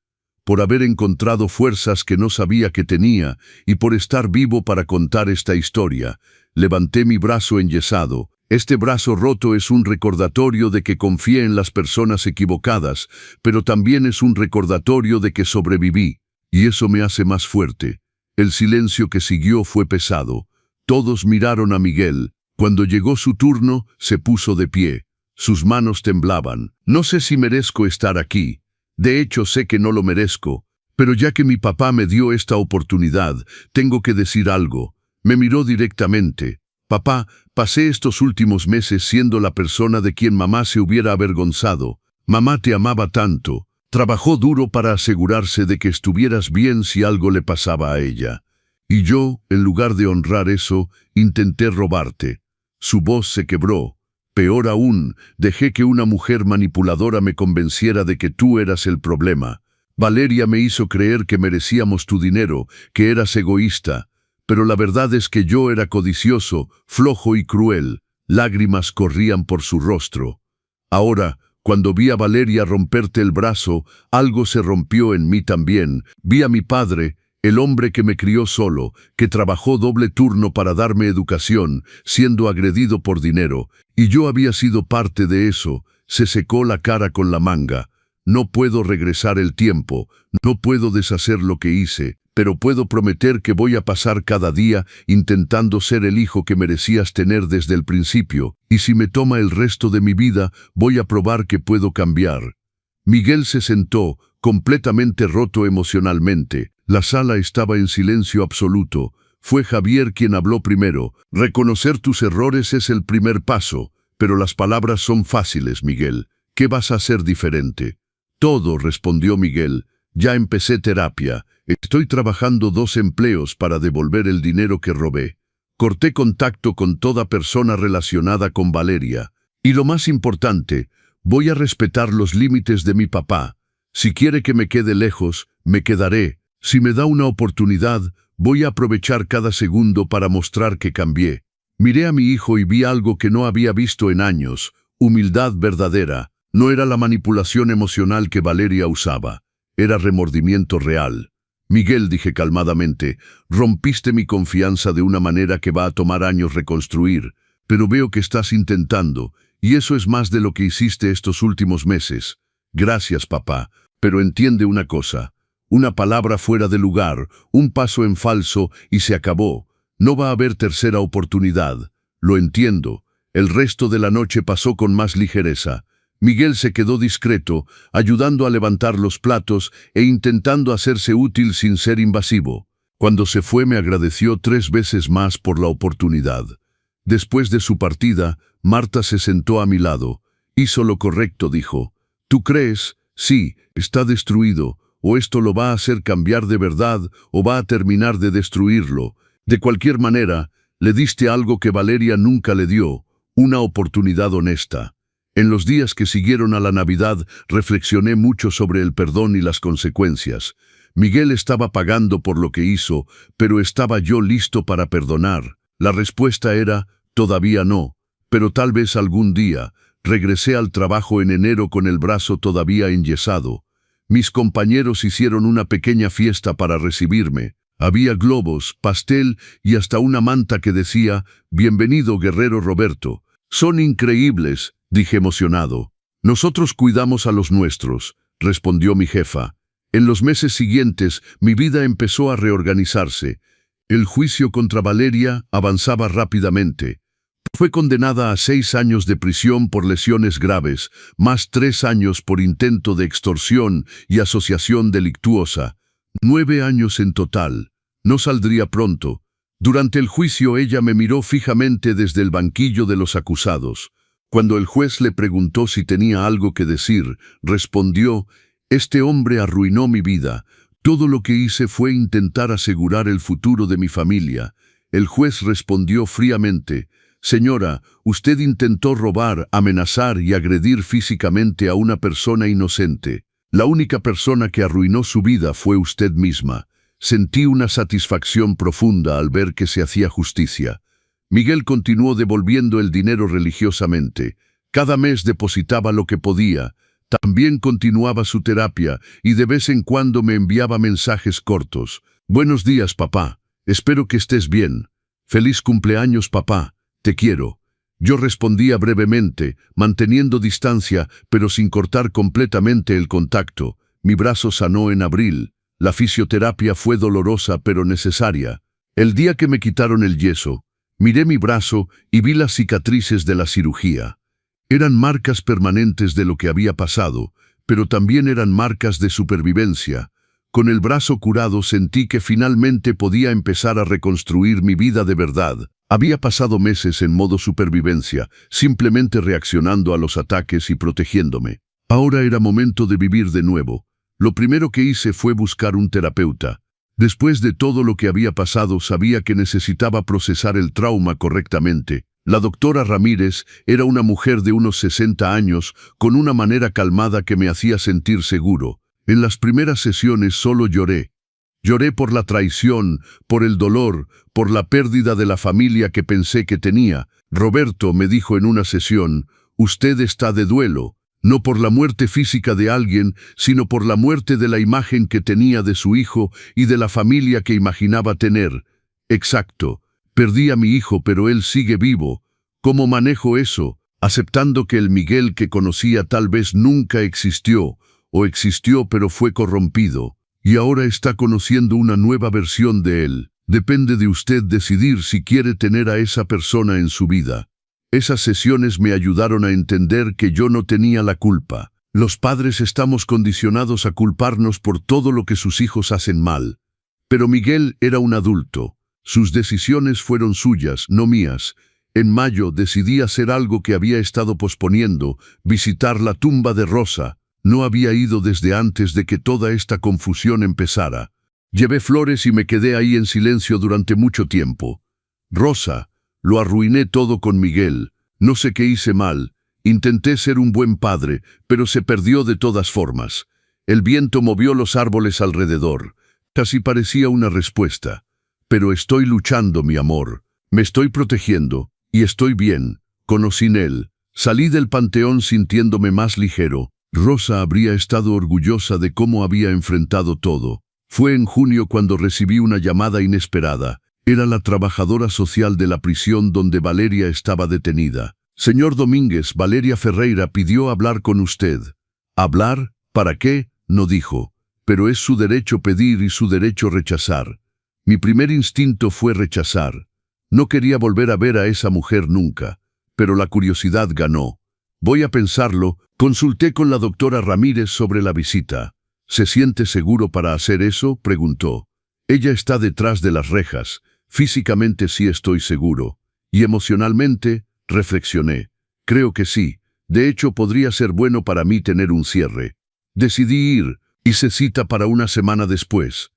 por haber encontrado fuerzas que no sabía que tenía y por estar vivo para contar esta historia. Levanté mi brazo enyesado. Este brazo roto es un recordatorio de que confié en las personas equivocadas, pero también es un recordatorio de que sobreviví, y eso me hace más fuerte. El silencio que siguió fue pesado. Todos miraron a Miguel. Cuando llegó su turno, se puso de pie. Sus manos temblaban. «No sé si merezco estar aquí. De hecho, sé que no lo merezco. Pero ya que mi papá me dio esta oportunidad, tengo que decir algo». Me miró directamente. «Papá, pasé estos últimos meses siendo la persona de quien mamá se hubiera avergonzado. Mamá te amaba tanto. Trabajó duro para asegurarse de que estuvieras bien si algo le pasaba a ella. Y yo, en lugar de honrar eso, intenté robarte». Su voz se quebró. «Peor aún, dejé que una mujer manipuladora me convenciera de que tú eras el problema. Valeria me hizo creer que merecíamos tu dinero, que eras egoísta. Pero la verdad es que yo era codicioso, flojo y cruel». Lágrimas corrían por su rostro. «Ahora, cuando vi a Valeria romperte el brazo, algo se rompió en mí también. Vi a mi padre, el hombre que me crió solo, que trabajó doble turno para darme educación, siendo agredido por dinero, y yo había sido parte de eso». Se secó la cara con la manga. «No puedo regresar el tiempo, no puedo deshacer lo que hice, pero puedo prometer que voy a pasar cada día intentando ser el hijo que merecías tener desde el principio, y si me toma el resto de mi vida, voy a probar que puedo cambiar». Miguel se sentó, completamente roto emocionalmente. La sala estaba en silencio absoluto. Fue Javier quien habló primero. «Reconocer tus errores es el primer paso. Pero las palabras son fáciles, Miguel. ¿Qué vas a hacer diferente? Todo, respondió Miguel. Ya empecé terapia. Estoy trabajando 2 empleos para devolver el dinero que robé. Corté contacto con toda persona relacionada con Valeria. Y lo más importante, voy a respetar los límites de mi papá. Si quiere que me quede lejos, me quedaré. Si me da una oportunidad, voy a aprovechar cada segundo para mostrar que cambié. Miré a mi hijo y vi algo que no había visto en años, humildad verdadera. No era la manipulación emocional que Valeria usaba, era remordimiento real. Miguel, dije calmadamente, rompiste mi confianza de una manera que va a tomar años reconstruir, pero veo que estás intentando, y eso es más de lo que hiciste estos últimos meses. Gracias, papá, pero entiende una cosa. Una palabra fuera de lugar, un paso en falso y se acabó. No va a haber tercera oportunidad. Lo entiendo. El resto de la noche pasó con más ligereza. Miguel se quedó discreto, ayudando a levantar los platos e intentando hacerse útil sin ser invasivo. Cuando se fue me agradeció 3 veces más por la oportunidad. Después de su partida, Marta se sentó a mi lado. Hizo lo correcto, dijo. ¿Tú crees? Sí, está destruido. O esto lo va a hacer cambiar de verdad, o va a terminar de destruirlo. De cualquier manera, le diste algo que Valeria nunca le dio, una oportunidad honesta. En los días que siguieron a la Navidad, reflexioné mucho sobre el perdón y las consecuencias. Miguel estaba pagando por lo que hizo, pero ¿estaba yo listo para perdonar? La respuesta era, todavía no, pero tal vez algún día. Regresé al trabajo en enero con el brazo todavía enyesado. Mis compañeros hicieron una pequeña fiesta para recibirme. Había globos, pastel y hasta una manta que decía, «Bienvenido, guerrero Roberto». «Son increíbles», dije emocionado. «Nosotros cuidamos a los nuestros», respondió mi jefa. En los meses siguientes, mi vida empezó a reorganizarse. El juicio contra Valeria avanzaba rápidamente. Fue condenada a 6 años de prisión por lesiones graves, más 3 años por intento de extorsión y asociación delictuosa. 9 años en total. No saldría pronto. Durante el juicio ella me miró fijamente desde el banquillo de los acusados. Cuando el juez le preguntó si tenía algo que decir, respondió, «Este hombre arruinó mi vida. Todo lo que hice fue intentar asegurar el futuro de mi familia». El juez respondió fríamente, «Señora, usted intentó robar, amenazar y agredir físicamente a una persona inocente. La única persona que arruinó su vida fue usted misma». Sentí una satisfacción profunda al ver que se hacía justicia. Miguel continuó devolviendo el dinero religiosamente. Cada mes depositaba lo que podía. También continuaba su terapia y de vez en cuando me enviaba mensajes cortos. «Buenos días, papá. Espero que estés bien. Feliz cumpleaños, papá. Te quiero». Yo respondía brevemente, manteniendo distancia, pero sin cortar completamente el contacto. Mi brazo sanó en abril. La fisioterapia fue dolorosa pero necesaria. El día que me quitaron el yeso, miré mi brazo y vi las cicatrices de la cirugía. Eran marcas permanentes de lo que había pasado, pero también eran marcas de supervivencia. Con el brazo curado sentí que finalmente podía empezar a reconstruir mi vida de verdad. Había pasado meses en modo supervivencia, simplemente reaccionando a los ataques y protegiéndome. Ahora era momento de vivir de nuevo. Lo primero que hice fue buscar un terapeuta. Después de todo lo que había pasado, sabía que necesitaba procesar el trauma correctamente. La doctora Ramírez era una mujer de unos 60 años, con una manera calmada que me hacía sentir seguro. En las primeras sesiones solo lloré. Lloré por la traición, por el dolor, por la pérdida de la familia que pensé que tenía. Roberto, me dijo en una sesión, usted está de duelo. No por la muerte física de alguien, sino por la muerte de la imagen que tenía de su hijo y de la familia que imaginaba tener. Exacto. Perdí a mi hijo, pero él sigue vivo. ¿Cómo manejo eso? Aceptando que el Miguel que conocía tal vez nunca existió, o existió pero fue corrompido, y ahora está conociendo una nueva versión de él. Depende de usted decidir si quiere tener a esa persona en su vida. Esas sesiones me ayudaron a entender que yo no tenía la culpa. Los padres estamos condicionados a culparnos por todo lo que sus hijos hacen mal. Pero Miguel era un adulto. Sus decisiones fueron suyas, no mías. En mayo decidí hacer algo que había estado posponiendo, visitar la tumba de Rosa. No había ido desde antes de que toda esta confusión empezara. Llevé flores y me quedé ahí en silencio durante mucho tiempo. Rosa, lo arruiné todo con Miguel. No sé qué hice mal. Intenté ser un buen padre, pero se perdió de todas formas. El viento movió los árboles alrededor. Casi parecía una respuesta. Pero estoy luchando, mi amor. Me estoy protegiendo. Y estoy bien. Conocí él. Salí del panteón sintiéndome más ligero. Rosa habría estado orgullosa de cómo había enfrentado todo. Fue en junio cuando recibí una llamada inesperada. Era la trabajadora social de la prisión donde Valeria estaba detenida. Señor Domínguez, Valeria Ferreira pidió hablar con usted. ¿Hablar? ¿Para qué? No dijo. Pero es su derecho pedir y su derecho rechazar. Mi primer instinto fue rechazar. No quería volver a ver a esa mujer nunca. Pero la curiosidad ganó. Voy a pensarlo. Consulté con la doctora Ramírez sobre la visita. ¿Se siente seguro para hacer eso?, preguntó. Ella está detrás de las rejas. Físicamente sí estoy seguro. Y emocionalmente, reflexioné. Creo que sí. De hecho, podría ser bueno para mí tener un cierre. Decidí ir. Hice cita para una semana después.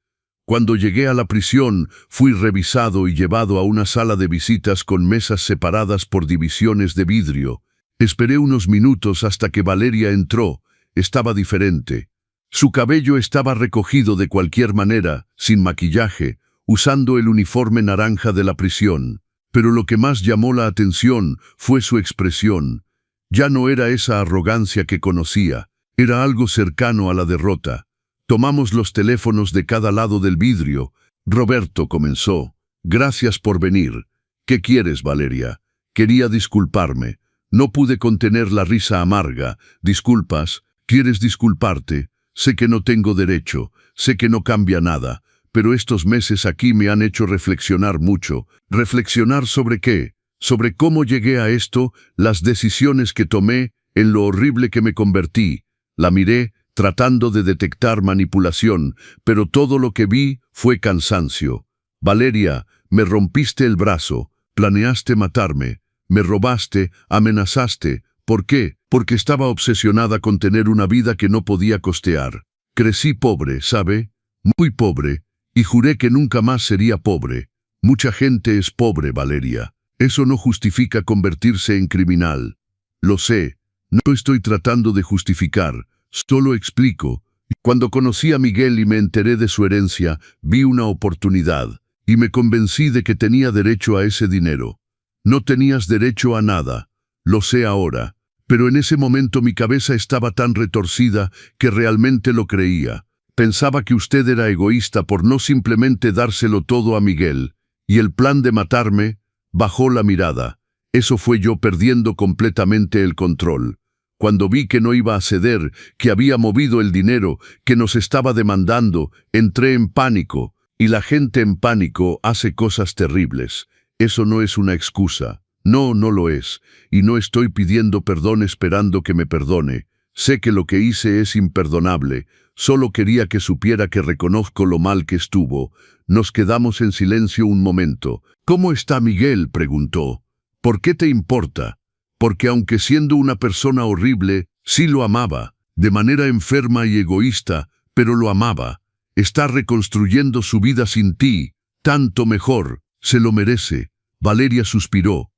Cuando llegué a la prisión, fui revisado y llevado a una sala de visitas con mesas separadas por divisiones de vidrio. Esperé unos minutos hasta que Valeria entró. Estaba diferente. Su cabello estaba recogido de cualquier manera, sin maquillaje, usando el uniforme naranja de la prisión. Pero lo que más llamó la atención fue su expresión. Ya no era esa arrogancia que conocía, era algo cercano a la derrota. Tomamos los teléfonos de cada lado del vidrio. Roberto comenzó. Gracias por venir. ¿Qué quieres, Valeria? Quería disculparme. No pude contener la risa amarga. Disculpas, ¿quieres disculparte? Sé que no tengo derecho, sé que no cambia nada, pero estos meses aquí me han hecho reflexionar mucho. ¿Reflexionar sobre qué? Sobre cómo llegué a esto, las decisiones que tomé, en lo horrible que me convertí. La miré, tratando de detectar manipulación, pero todo lo que vi fue cansancio. Valeria, me rompiste el brazo, planeaste matarme. Me robaste, amenazaste. ¿Por qué? Porque estaba obsesionada con tener una vida que no podía costear. Crecí pobre, ¿sabe? Muy pobre. Y juré que nunca más sería pobre. Mucha gente es pobre, Valeria. Eso no justifica convertirse en criminal. Lo sé. No estoy tratando de justificar. Solo explico. Cuando conocí a Miguel y me enteré de su herencia, vi una oportunidad. Y me convencí de que tenía derecho a ese dinero. No tenías derecho a nada, lo sé ahora, pero en ese momento mi cabeza estaba tan retorcida que realmente lo creía. Pensaba que usted era egoísta por no simplemente dárselo todo a Miguel, y el plan de matarme, bajó la mirada. Eso fue yo perdiendo completamente el control. Cuando vi que no iba a ceder, que había movido el dinero, que nos estaba demandando, entré en pánico, y la gente en pánico hace cosas terribles. Eso no es una excusa. No, no lo es. Y no estoy pidiendo perdón esperando que me perdone. Sé que lo que hice es imperdonable. Solo quería que supiera que reconozco lo mal que estuvo. Nos quedamos en silencio un momento. ¿Cómo está Miguel?, preguntó. ¿Por qué te importa? Porque aunque siendo una persona horrible, sí lo amaba. De manera enferma y egoísta, pero lo amaba. Está reconstruyendo su vida sin ti. Tanto mejor. Se lo merece. Valeria suspiró.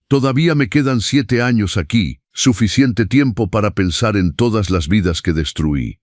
Todavía me quedan 7 años aquí, suficiente tiempo para pensar en todas las vidas que destruí.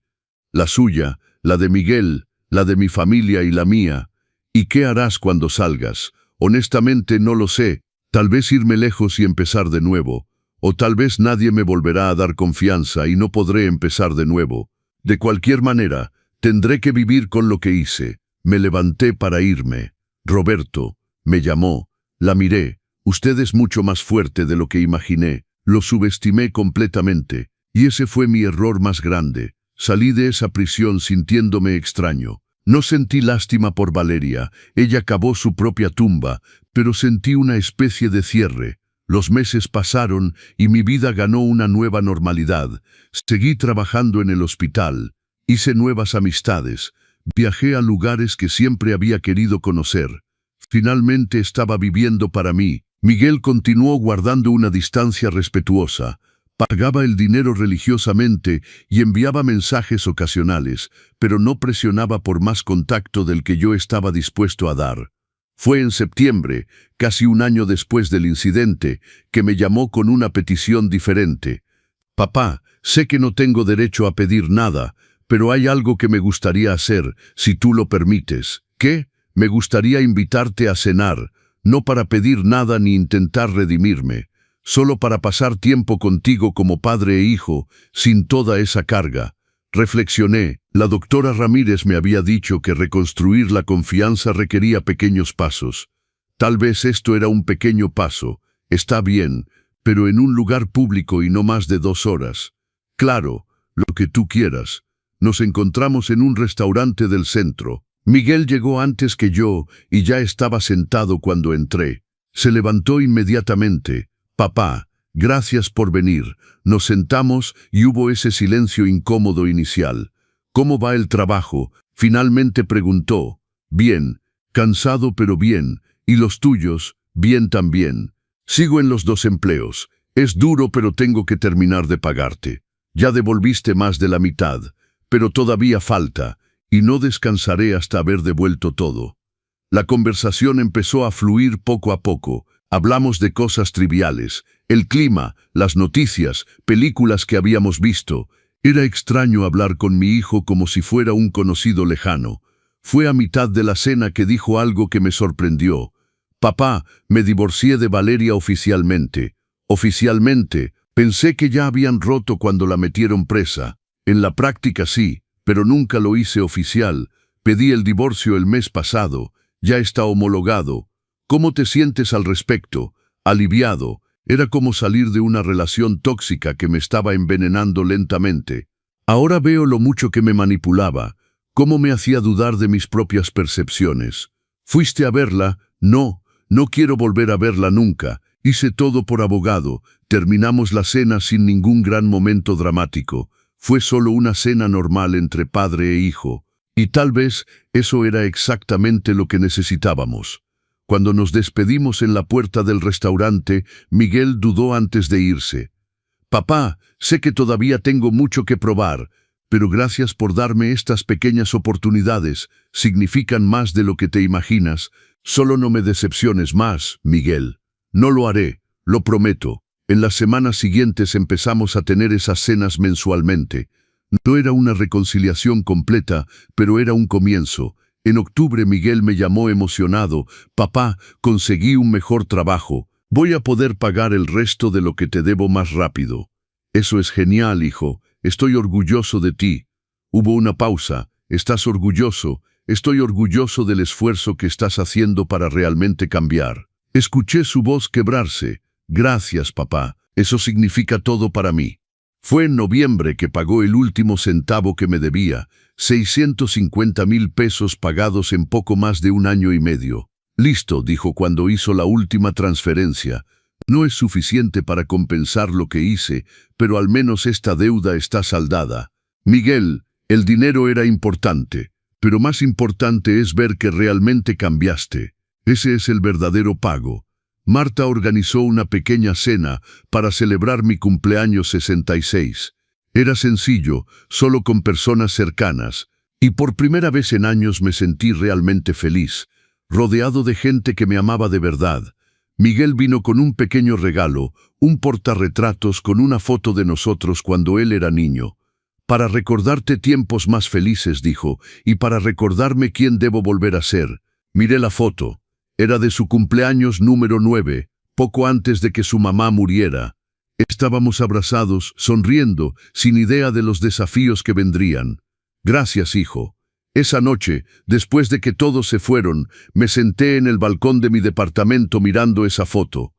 La suya, la de Miguel, la de mi familia y la mía. ¿Y qué harás cuando salgas? Honestamente no lo sé. Tal vez irme lejos y empezar de nuevo. O tal vez nadie me volverá a dar confianza y no podré empezar de nuevo. De cualquier manera, tendré que vivir con lo que hice. Me levanté para irme. Roberto me llamó. La miré. Usted es mucho más fuerte de lo que imaginé. Lo subestimé completamente. Y ese fue mi error más grande. Salí de esa prisión sintiéndome extraño. No sentí lástima por Valeria. Ella cavó su propia tumba, pero sentí una especie de cierre. Los meses pasaron y mi vida ganó una nueva normalidad. Seguí trabajando en el hospital. Hice nuevas amistades. Viajé a lugares que siempre había querido conocer. Finalmente estaba viviendo para mí, Miguel continuó guardando una distancia respetuosa. Pagaba el dinero religiosamente y enviaba mensajes ocasionales, pero no presionaba por más contacto del que yo estaba dispuesto a dar. Fue en septiembre, casi un año después del incidente, que me llamó con una petición diferente. «Papá, sé que no tengo derecho a pedir nada, pero hay algo que me gustaría hacer, si tú lo permites». «¿Qué? Me gustaría invitarte a cenar, no para pedir nada ni intentar redimirme, solo para pasar tiempo contigo como padre e hijo, sin toda esa carga». Reflexioné. La doctora Ramírez me había dicho que reconstruir la confianza requería pequeños pasos. Tal vez esto era un pequeño paso. Está bien, pero en un lugar público y no más de 2 horas. Claro, lo que tú quieras. Nos encontramos en un restaurante del centro. Miguel llegó antes que yo y ya estaba sentado cuando entré. Se levantó inmediatamente. «Papá, gracias por venir». Nos sentamos y hubo ese silencio incómodo inicial. «¿Cómo va el trabajo?», finalmente preguntó. «Bien, cansado pero bien. ¿Y los tuyos?». «Bien también. Sigo en los 2 empleos. Es duro pero tengo que terminar de pagarte. Ya devolviste más de la mitad, pero todavía falta, y no descansaré hasta haber devuelto todo». La conversación empezó a fluir poco a poco. Hablamos de cosas triviales, el clima, las noticias, películas que habíamos visto. Era extraño hablar con mi hijo como si fuera un conocido lejano. Fue a mitad de la cena que dijo algo que me sorprendió. «Papá, me divorcié de Valeria oficialmente». «¿Oficialmente?» Pensé que ya habían roto cuando la metieron presa. En la práctica sí, pero nunca lo hice oficial. Pedí el divorcio el mes pasado. Ya está homologado. ¿Cómo te sientes al respecto?» «Aliviado». Era como salir de una relación tóxica que me estaba envenenando lentamente. Ahora veo lo mucho que me manipulaba, cómo me hacía dudar de mis propias percepciones. «¿Fuiste a verla?» «No, no quiero volver a verla nunca. Hice todo por abogado». Terminamos la cena sin ningún gran momento dramático. Fue solo una cena normal entre padre e hijo. Y tal vez eso era exactamente lo que necesitábamos. Cuando nos despedimos en la puerta del restaurante, Miguel dudó antes de irse. «Papá, sé que todavía tengo mucho que probar, pero gracias por darme estas pequeñas oportunidades. Significan más de lo que te imaginas. Solo no me decepciones más, Miguel». «No lo haré, lo prometo». En las semanas siguientes empezamos a tener esas cenas mensualmente. No era una reconciliación completa, pero era un comienzo. En octubre Miguel me llamó emocionado. «Papá, conseguí un mejor trabajo. Voy a poder pagar el resto de lo que te debo más rápido». «Eso es genial, hijo. Estoy orgulloso de ti». Hubo una pausa. «¿Estás orgulloso?» «Estoy orgulloso del esfuerzo que estás haciendo para realmente cambiar». Escuché su voz quebrarse. «Gracias, papá. Eso significa todo para mí». Fue en noviembre que pagó el último centavo que me debía, 650,000 pesos pagados en poco más de 1 año y medio. «Listo», dijo cuando hizo la última transferencia. «No es suficiente para compensar lo que hice, pero al menos esta deuda está saldada». «Miguel, el dinero era importante, pero más importante es ver que realmente cambiaste. Ese es el verdadero pago». Marta organizó una pequeña cena para celebrar mi cumpleaños 66. Era sencillo, solo con personas cercanas, y por primera vez en años me sentí realmente feliz, rodeado de gente que me amaba de verdad. Miguel vino con un pequeño regalo, un portarretratos con una foto de nosotros cuando él era niño. «Para recordarte tiempos más felices», dijo, «y para recordarme quién debo volver a ser». Miré la foto. Era de su cumpleaños número 9, poco antes de que su mamá muriera. Estábamos abrazados, sonriendo, sin idea de los desafíos que vendrían. «Gracias, hijo». Esa noche, después de que todos se fueron, me senté en el balcón de mi departamento mirando esa foto.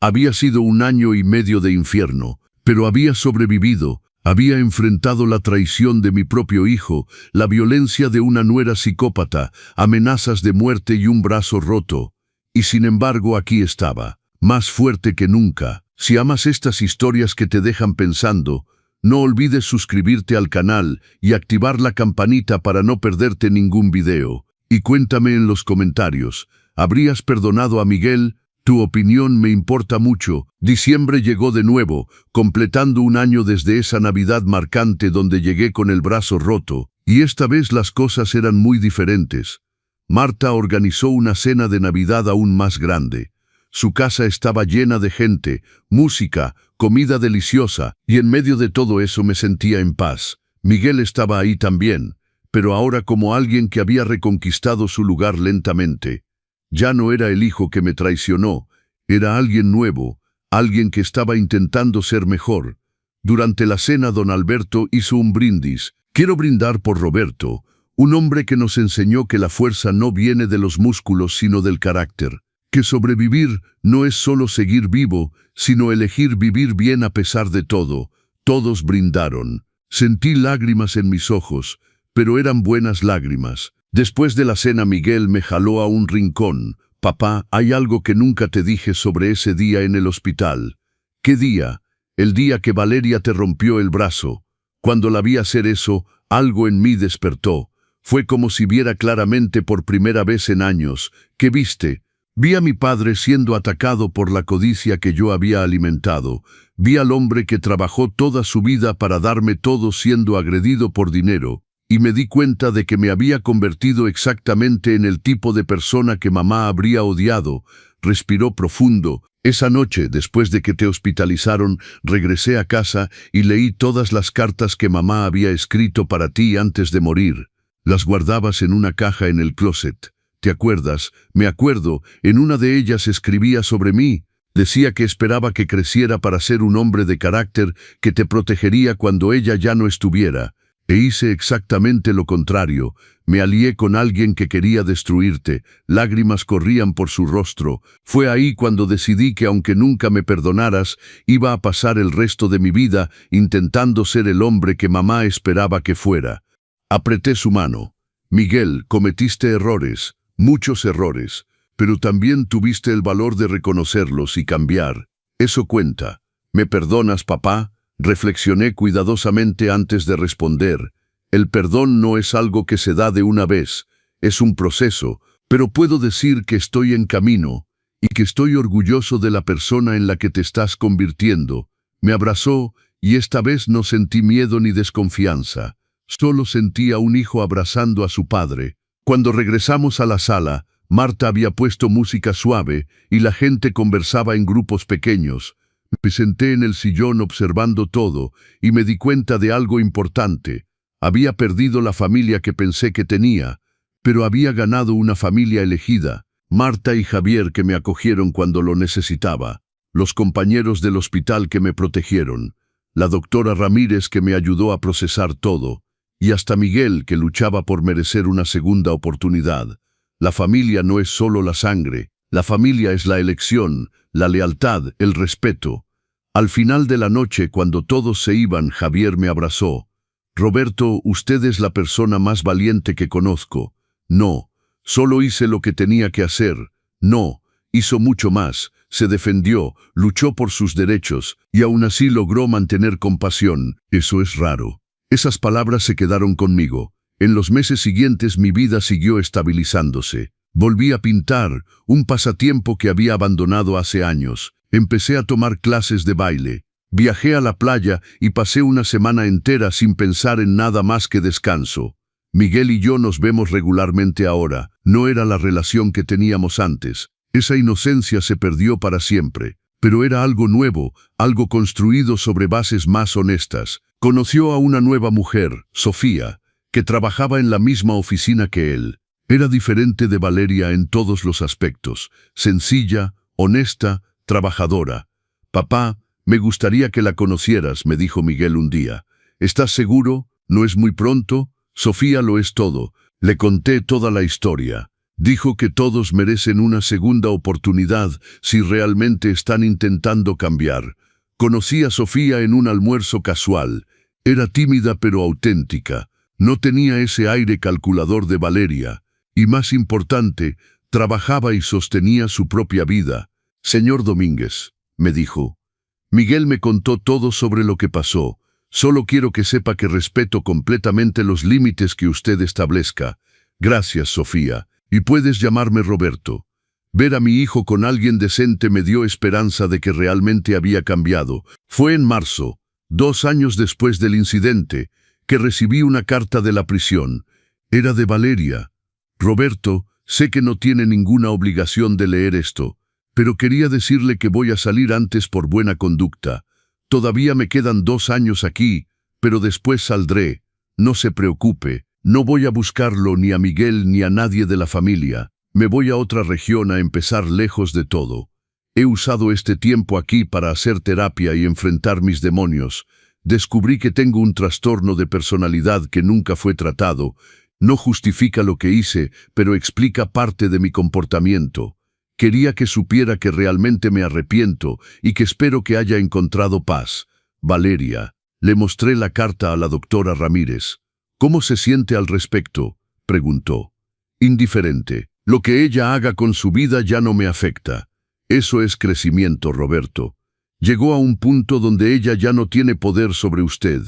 Había sido 1 año y medio de infierno, pero había sobrevivido. Había enfrentado la traición de mi propio hijo, la violencia de una nuera psicópata, amenazas de muerte y un brazo roto. Y sin embargo aquí estaba, más fuerte que nunca. Si amas estas historias que te dejan pensando, no olvides suscribirte al canal y activar la campanita para no perderte ningún video. Y cuéntame en los comentarios, ¿habrías perdonado a Miguel? Tu opinión me importa mucho. Diciembre llegó de nuevo, completando un año desde esa Navidad marcante donde llegué con el brazo roto, y esta vez las cosas eran muy diferentes. Marta organizó una cena de Navidad aún más grande. Su casa estaba llena de gente, música, comida deliciosa, y en medio de todo eso me sentía en paz. Miguel estaba ahí también, pero ahora como alguien que había reconquistado su lugar lentamente. Ya no era el hijo que me traicionó, era alguien nuevo, alguien que estaba intentando ser mejor. Durante la cena don Alberto hizo un brindis. Quiero brindar por Roberto, un hombre que nos enseñó que la fuerza no viene de los músculos sino del carácter, que sobrevivir no es solo seguir vivo, sino elegir vivir bien a pesar de todo. Todos brindaron. Sentí lágrimas en mis ojos, pero eran buenas lágrimas. Después de la cena Miguel me jaló a un rincón. Papá, hay algo que nunca te dije sobre ese día en el hospital. ¿Qué día? El día que Valeria te rompió el brazo. Cuando la vi hacer eso, algo en mí despertó. Fue como si viera claramente por primera vez en años. ¿Qué viste? Vi a mi padre siendo atacado por la codicia que yo había alimentado. Vi al hombre que trabajó toda su vida para darme todo siendo agredido por dinero. Y me di cuenta de que me había convertido exactamente en el tipo de persona que mamá habría odiado. Respiró profundo. Esa noche, después de que te hospitalizaron, regresé a casa y leí todas las cartas que mamá había escrito para ti antes de morir. Las guardabas en una caja en el closet. ¿Te acuerdas? Me acuerdo. En una de ellas escribía sobre mí. Decía que esperaba que creciera para ser un hombre de carácter que te protegería cuando ella ya no estuviera. E hice exactamente lo contrario. Me alié con alguien que quería destruirte. Lágrimas corrían por su rostro. Fue ahí cuando decidí que aunque nunca me perdonaras, iba a pasar el resto de mi vida intentando ser el hombre que mamá esperaba que fuera. Apreté su mano. Miguel, cometiste errores, muchos errores, pero también tuviste el valor de reconocerlos y cambiar. Eso cuenta. ¿Me perdonas, papá? Reflexioné cuidadosamente antes de responder. El perdón no es algo que se da de una vez, es un proceso, pero puedo decir que estoy en camino y que estoy orgulloso de la persona en la que te estás convirtiendo. Me abrazó y esta vez no sentí miedo ni desconfianza. Solo sentí a un hijo abrazando a su padre. Cuando regresamos a la sala, Marta había puesto música suave y la gente conversaba en grupos pequeños. Me senté en el sillón observando todo y me di cuenta de algo importante. Había perdido la familia que pensé que tenía, pero había ganado una familia elegida. Marta y Javier que me acogieron cuando lo necesitaba, los compañeros del hospital que me protegieron, la doctora Ramírez que me ayudó a procesar todo, y hasta Miguel que luchaba por merecer una segunda oportunidad. La familia no es solo la sangre, la familia es la elección, la lealtad, el respeto. Al final de la noche, cuando todos se iban, Javier me abrazó. Roberto, usted es la persona más valiente que conozco. No, solo hice lo que tenía que hacer. No, hizo mucho más. Se defendió, luchó por sus derechos, y aún así logró mantener compasión. Eso es raro. Esas palabras se quedaron conmigo. En los meses siguientes mi vida siguió estabilizándose. Volví a pintar, un pasatiempo que había abandonado hace años. Empecé a tomar clases de baile. Viajé a la playa y pasé una semana entera sin pensar en nada más que descanso. Miguel y yo nos vemos regularmente ahora. No era la relación que teníamos antes. Esa inocencia se perdió para siempre. Pero era algo nuevo, algo construido sobre bases más honestas. Conoció a una nueva mujer, Sofía, que trabajaba en la misma oficina que él. Era diferente de Valeria en todos los aspectos. Sencilla, honesta, trabajadora. Papá, me gustaría que la conocieras, me dijo Miguel un día. ¿Estás seguro? ¿No es muy pronto? Sofía lo es todo. Le conté toda la historia. Dijo que todos merecen una segunda oportunidad si realmente están intentando cambiar. Conocí a Sofía en un almuerzo casual. Era tímida pero auténtica. No tenía ese aire calculador de Valeria. Y más importante, trabajaba y sostenía su propia vida. Señor Domínguez, me dijo. Miguel me contó todo sobre lo que pasó. Solo quiero que sepa que respeto completamente los límites que usted establezca. Gracias, Sofía. Y puedes llamarme Roberto. Ver a mi hijo con alguien decente me dio esperanza de que realmente había cambiado. Fue en marzo, 2 años después del incidente, que recibí una carta de la prisión. Era de Valeria. Roberto, sé que no tiene ninguna obligación de leer esto, pero quería decirle que voy a salir antes por buena conducta. Todavía me quedan 2 años aquí, pero después saldré. No se preocupe, no voy a buscarlo ni a Miguel ni a nadie de la familia. Me voy a otra región a empezar lejos de todo. He usado este tiempo aquí para hacer terapia y enfrentar mis demonios. Descubrí que tengo un trastorno de personalidad que nunca fue tratado. No justifica lo que hice, pero explica parte de mi comportamiento. Quería que supiera que realmente me arrepiento y que espero que haya encontrado paz. Valeria. Le mostré la carta a la doctora Ramírez. ¿Cómo se siente al respecto?, preguntó. Indiferente. Lo que ella haga con su vida ya no me afecta. Eso es crecimiento, Roberto. Llegó a un punto donde ella ya no tiene poder sobre usted.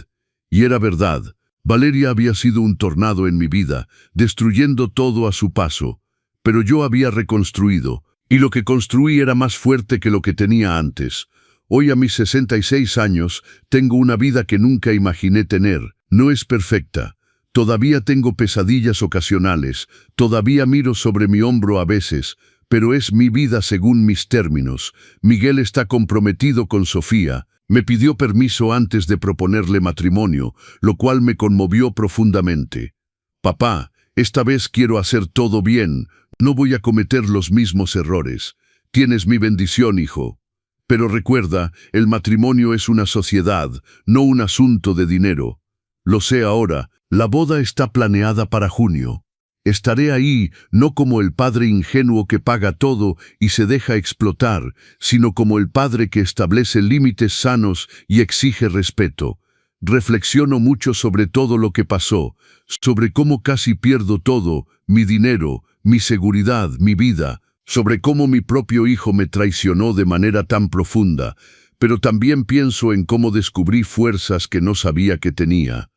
Y era verdad. Valeria había sido un tornado en mi vida, destruyendo todo a su paso. Pero yo había reconstruido, y lo que construí era más fuerte que lo que tenía antes. Hoy, a mis 66 años, tengo una vida que nunca imaginé tener. No es perfecta. Todavía tengo pesadillas ocasionales, todavía miro sobre mi hombro a veces, pero es mi vida según mis términos. Miguel está comprometido con Sofía. Me pidió permiso antes de proponerle matrimonio, lo cual me conmovió profundamente. Papá, esta vez quiero hacer todo bien, no voy a cometer los mismos errores. Tienes mi bendición, hijo. Pero recuerda, el matrimonio es una sociedad, no un asunto de dinero. Lo sé ahora. La boda está planeada para junio. Estaré ahí no como el padre ingenuo que paga todo y se deja explotar, sino como el padre que establece límites sanos y exige respeto. Reflexiono mucho sobre todo lo que pasó, sobre cómo casi pierdo todo, mi dinero, mi seguridad, mi vida, sobre cómo mi propio hijo me traicionó de manera tan profunda, pero también pienso en cómo descubrí fuerzas que no sabía que tenía.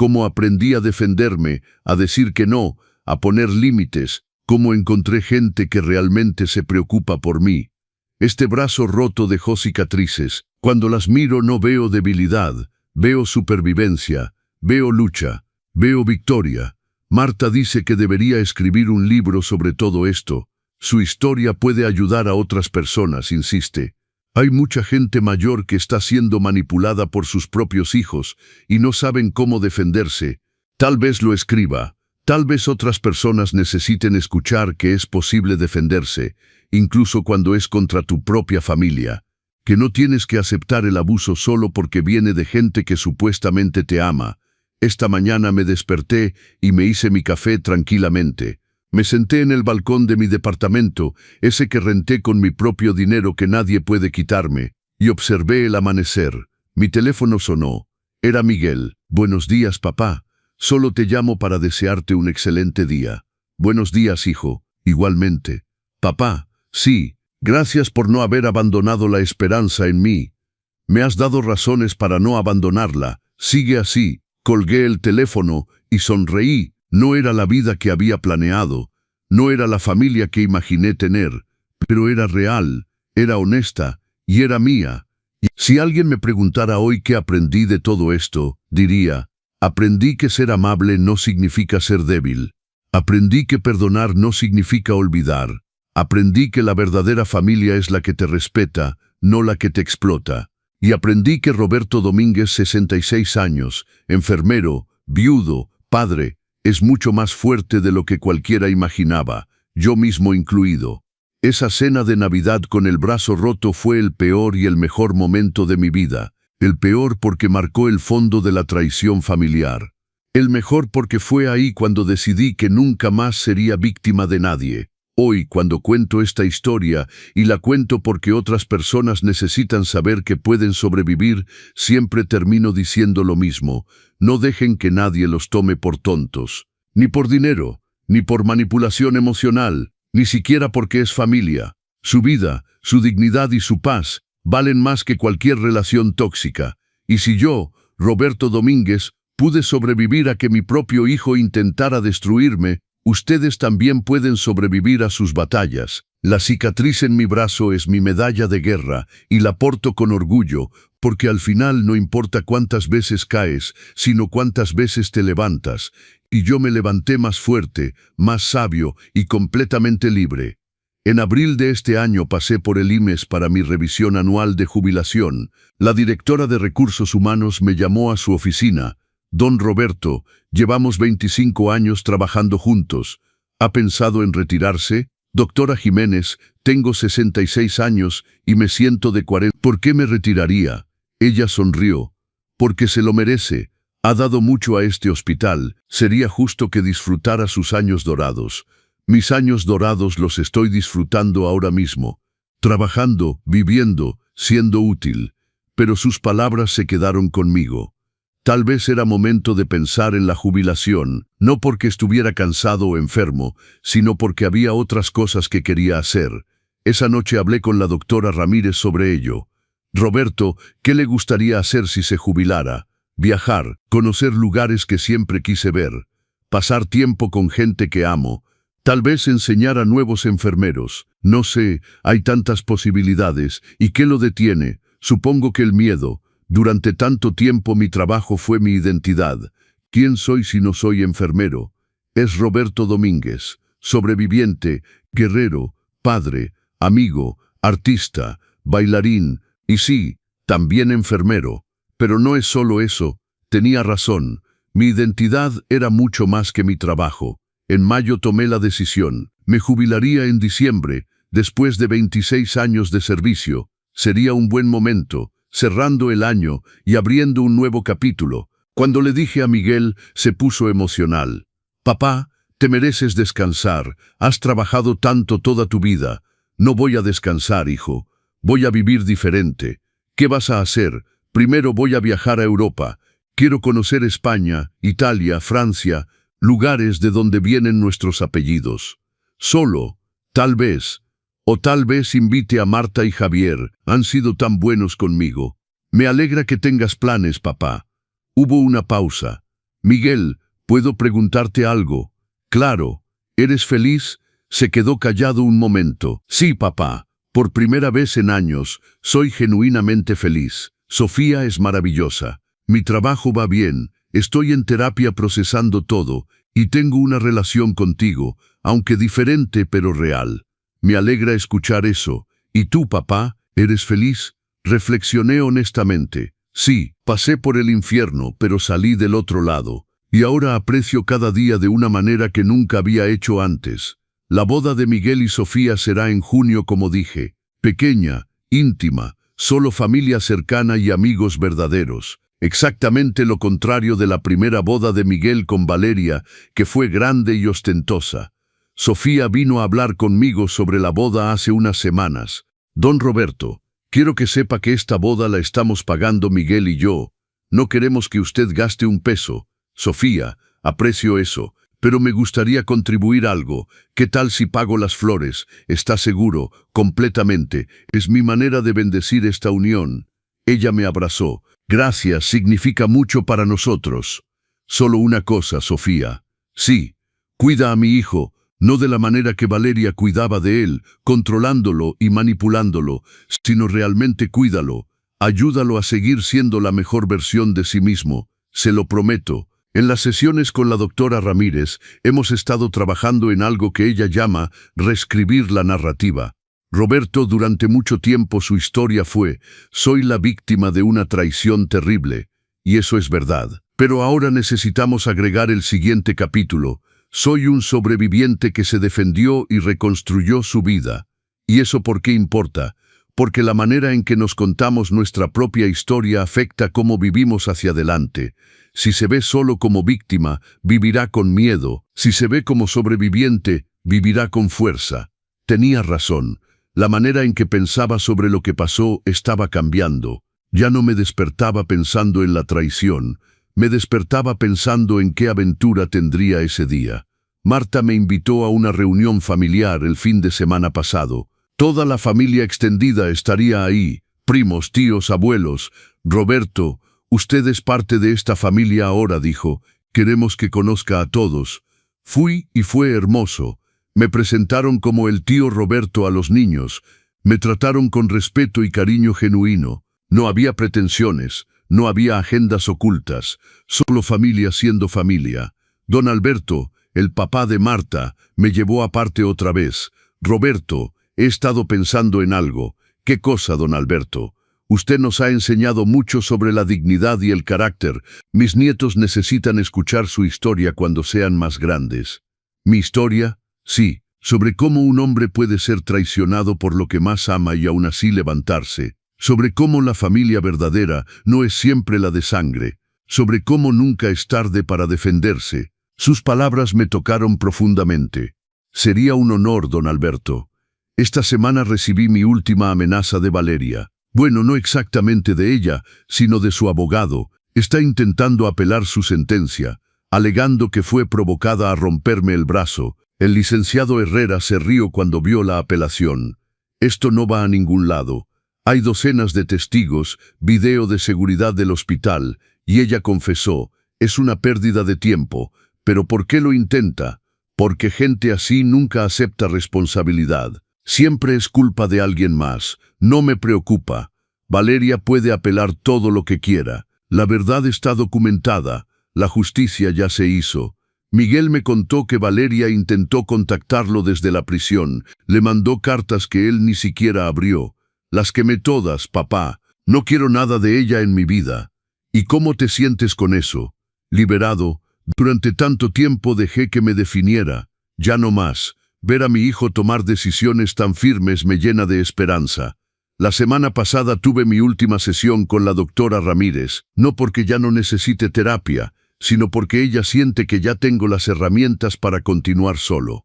Cómo aprendí a defenderme, a decir que no, a poner límites, cómo encontré gente que realmente se preocupa por mí. Este brazo roto dejó cicatrices. Cuando las miro no veo debilidad, veo supervivencia, veo lucha, veo victoria. Marta dice que debería escribir un libro sobre todo esto. Su historia puede ayudar a otras personas, insiste. Hay mucha gente mayor que está siendo manipulada por sus propios hijos y no saben cómo defenderse. Tal vez lo escriba. Tal vez otras personas necesiten escuchar que es posible defenderse, incluso cuando es contra tu propia familia. Que no tienes que aceptar el abuso solo porque viene de gente que supuestamente te ama. Esta mañana me desperté y me hice mi café tranquilamente. Me senté en el balcón de mi departamento, ese que renté con mi propio dinero que nadie puede quitarme, y observé el amanecer. Mi teléfono sonó. Era Miguel. Buenos días, papá. Solo te llamo para desearte un excelente día. Buenos días, hijo. Igualmente. Papá, sí, gracias por no haber abandonado la esperanza en mí. Me has dado razones para no abandonarla. Sigue así. Colgué el teléfono y sonreí. No era la vida que había planeado, no era la familia que imaginé tener, pero era real, era honesta y era mía. Y si alguien me preguntara hoy qué aprendí de todo esto, diría, aprendí que ser amable no significa ser débil, aprendí que perdonar no significa olvidar, aprendí que la verdadera familia es la que te respeta, no la que te explota, y aprendí que Roberto Domínguez, 66 años, enfermero, viudo, padre, es mucho más fuerte de lo que cualquiera imaginaba, yo mismo incluido. Esa cena de Navidad con el brazo roto fue el peor y el mejor momento de mi vida. El peor porque marcó el fondo de la traición familiar. El mejor porque fue ahí cuando decidí que nunca más sería víctima de nadie. Hoy, cuando cuento esta historia, y la cuento porque otras personas necesitan saber que pueden sobrevivir, siempre termino diciendo lo mismo. No dejen que nadie los tome por tontos. Ni por dinero, ni por manipulación emocional, ni siquiera porque es familia. Su vida, su dignidad y su paz valen más que cualquier relación tóxica. Y si yo, Roberto Domínguez, pude sobrevivir a que mi propio hijo intentara destruirme, ustedes también pueden sobrevivir a sus batallas. La cicatriz en mi brazo es mi medalla de guerra y la porto con orgullo, porque al final no importa cuántas veces caes, sino cuántas veces te levantas, y yo me levanté más fuerte, más sabio y completamente libre. En abril de este año pasé por el IMES para mi revisión anual de jubilación. La directora de Recursos Humanos me llamó a su oficina. Don Roberto, llevamos 25 años trabajando juntos. ¿Ha pensado en retirarse? Doctora Jiménez, tengo 66 años y me siento de 40. ¿Por qué me retiraría? Ella sonrió. Porque se lo merece. Ha dado mucho a este hospital. Sería justo que disfrutara sus años dorados. Mis años dorados los estoy disfrutando ahora mismo. Trabajando, viviendo, siendo útil. Pero sus palabras se quedaron conmigo. Tal vez era momento de pensar en la jubilación, no porque estuviera cansado o enfermo, sino porque había otras cosas que quería hacer. Esa noche hablé con la doctora Ramírez sobre ello. Roberto, ¿qué le gustaría hacer si se jubilara? Viajar, conocer lugares que siempre quise ver, pasar tiempo con gente que amo, tal vez enseñar a nuevos enfermeros. No sé, hay tantas posibilidades. ¿Y qué lo detiene? Supongo que el miedo. Durante tanto tiempo mi trabajo fue mi identidad. ¿Quién soy si no soy enfermero? Es Roberto Domínguez, sobreviviente, guerrero, padre, amigo, artista, bailarín, y sí, también enfermero. Pero no es solo eso, tenía razón. Mi identidad era mucho más que mi trabajo. En mayo tomé la decisión. Me jubilaría en diciembre, después de 26 años de servicio. Sería un buen momento, cerrando el año y abriendo un nuevo capítulo. Cuando le dije a Miguel, se puso emocional. Papá, te mereces descansar. Has trabajado tanto toda tu vida. No voy a descansar, hijo. Voy a vivir diferente. ¿Qué vas a hacer? Primero voy a viajar a Europa. Quiero conocer España, Italia, Francia, lugares de donde vienen nuestros apellidos. Solo, tal vez. O tal vez invite a Marta y Javier. Han sido tan buenos conmigo. Me alegra que tengas planes, papá. Hubo una pausa. Miguel, ¿puedo preguntarte algo? Claro. ¿Eres feliz? Se quedó callado un momento. Sí, papá. Por primera vez en años, soy genuinamente feliz. Sofía es maravillosa. Mi trabajo va bien. Estoy en terapia procesando todo. Y tengo una relación contigo, aunque diferente pero real. Me alegra escuchar eso. ¿Y tú, papá, eres feliz? Reflexioné honestamente. Sí, pasé por el infierno, pero salí del otro lado. Y ahora aprecio cada día de una manera que nunca había hecho antes. La boda de Miguel y Sofía será en junio, como dije. Pequeña, íntima, solo familia cercana y amigos verdaderos. Exactamente lo contrario de la primera boda de Miguel con Valeria, que fue grande y ostentosa. Sofía vino a hablar conmigo sobre la boda hace unas semanas. Don Roberto, quiero que sepa que esta boda la estamos pagando Miguel y yo. No queremos que usted gaste un peso. Sofía, aprecio eso, pero me gustaría contribuir algo. ¿Qué tal si pago las flores? ¿Está seguro? Completamente. Es mi manera de bendecir esta unión. Ella me abrazó. Gracias, significa mucho para nosotros. Solo una cosa, Sofía. Sí, cuida a mi hijo. No de la manera que Valeria cuidaba de él, controlándolo y manipulándolo, sino realmente cuídalo. Ayúdalo a seguir siendo la mejor versión de sí mismo. Se lo prometo. En las sesiones con la doctora Ramírez hemos estado trabajando en algo que ella llama reescribir la narrativa. Roberto, durante mucho tiempo su historia fue: soy la víctima de una traición terrible. Y eso es verdad. Pero ahora necesitamos agregar el siguiente capítulo. Soy un sobreviviente que se defendió y reconstruyó su vida. ¿Y eso por qué importa? Porque la manera en que nos contamos nuestra propia historia afecta cómo vivimos hacia adelante. Si se ve solo como víctima, vivirá con miedo. Si se ve como sobreviviente, vivirá con fuerza. Tenía razón. La manera en que pensaba sobre lo que pasó estaba cambiando. Ya no me despertaba pensando en la traición. Me despertaba pensando en qué aventura tendría ese día. Marta me invitó a una reunión familiar el fin de semana pasado. Toda la familia extendida estaría ahí. Primos, tíos, abuelos. Roberto, usted es parte de esta familia ahora, dijo. Queremos que conozca a todos. Fui y fue hermoso. Me presentaron como el tío Roberto a los niños. Me trataron con respeto y cariño genuino. No había pretensiones, no había agendas ocultas, solo familia siendo familia. Don Alberto, el papá de Marta, me llevó aparte otra vez. Roberto, he estado pensando en algo. ¿Qué cosa, don Alberto? Usted nos ha enseñado mucho sobre la dignidad y el carácter. Mis nietos necesitan escuchar su historia cuando sean más grandes. ¿Mi historia? Sí, sobre cómo un hombre puede ser traicionado por lo que más ama y aún así levantarse. Sobre cómo la familia verdadera no es siempre la de sangre. Sobre cómo nunca es tarde para defenderse. Sus palabras me tocaron profundamente. Sería un honor, don Alberto. Esta semana recibí mi última amenaza de Valeria. Bueno, no exactamente de ella, sino de su abogado. Está intentando apelar su sentencia, alegando que fue provocada a romperme el brazo. El licenciado Herrera se rió cuando vio la apelación. Esto no va a ningún lado. Hay docenas de testigos, video de seguridad del hospital, y ella confesó, es una pérdida de tiempo. ¿Pero por qué lo intenta? Porque gente así nunca acepta responsabilidad. Siempre es culpa de alguien más. No me preocupa. Valeria puede apelar todo lo que quiera. La verdad está documentada. La justicia ya se hizo. Miguel me contó que Valeria intentó contactarlo desde la prisión. Le mandó cartas que él ni siquiera abrió. Las quemé todas, papá. No quiero nada de ella en mi vida. ¿Y cómo te sientes con eso? Liberado. Durante tanto tiempo dejé que me definiera. Ya no más. Ver a mi hijo tomar decisiones tan firmes me llena de esperanza. La semana pasada tuve mi última sesión con la doctora Ramírez, no porque ya no necesite terapia, sino porque ella siente que ya tengo las herramientas para continuar solo.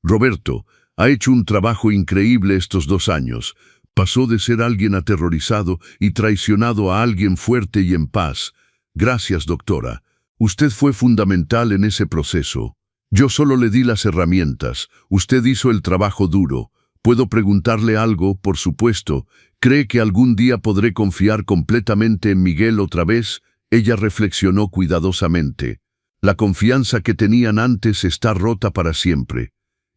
Roberto ha hecho un trabajo increíble estos 2 años. Pasó de ser alguien aterrorizado y traicionado a alguien fuerte y en paz. Gracias, doctora. Usted fue fundamental en ese proceso. Yo solo le di las herramientas. Usted hizo el trabajo duro. ¿Puedo preguntarle algo, por supuesto? ¿Cree que algún día podré confiar completamente en Miguel otra vez? Ella reflexionó cuidadosamente. La confianza que tenían antes está rota para siempre.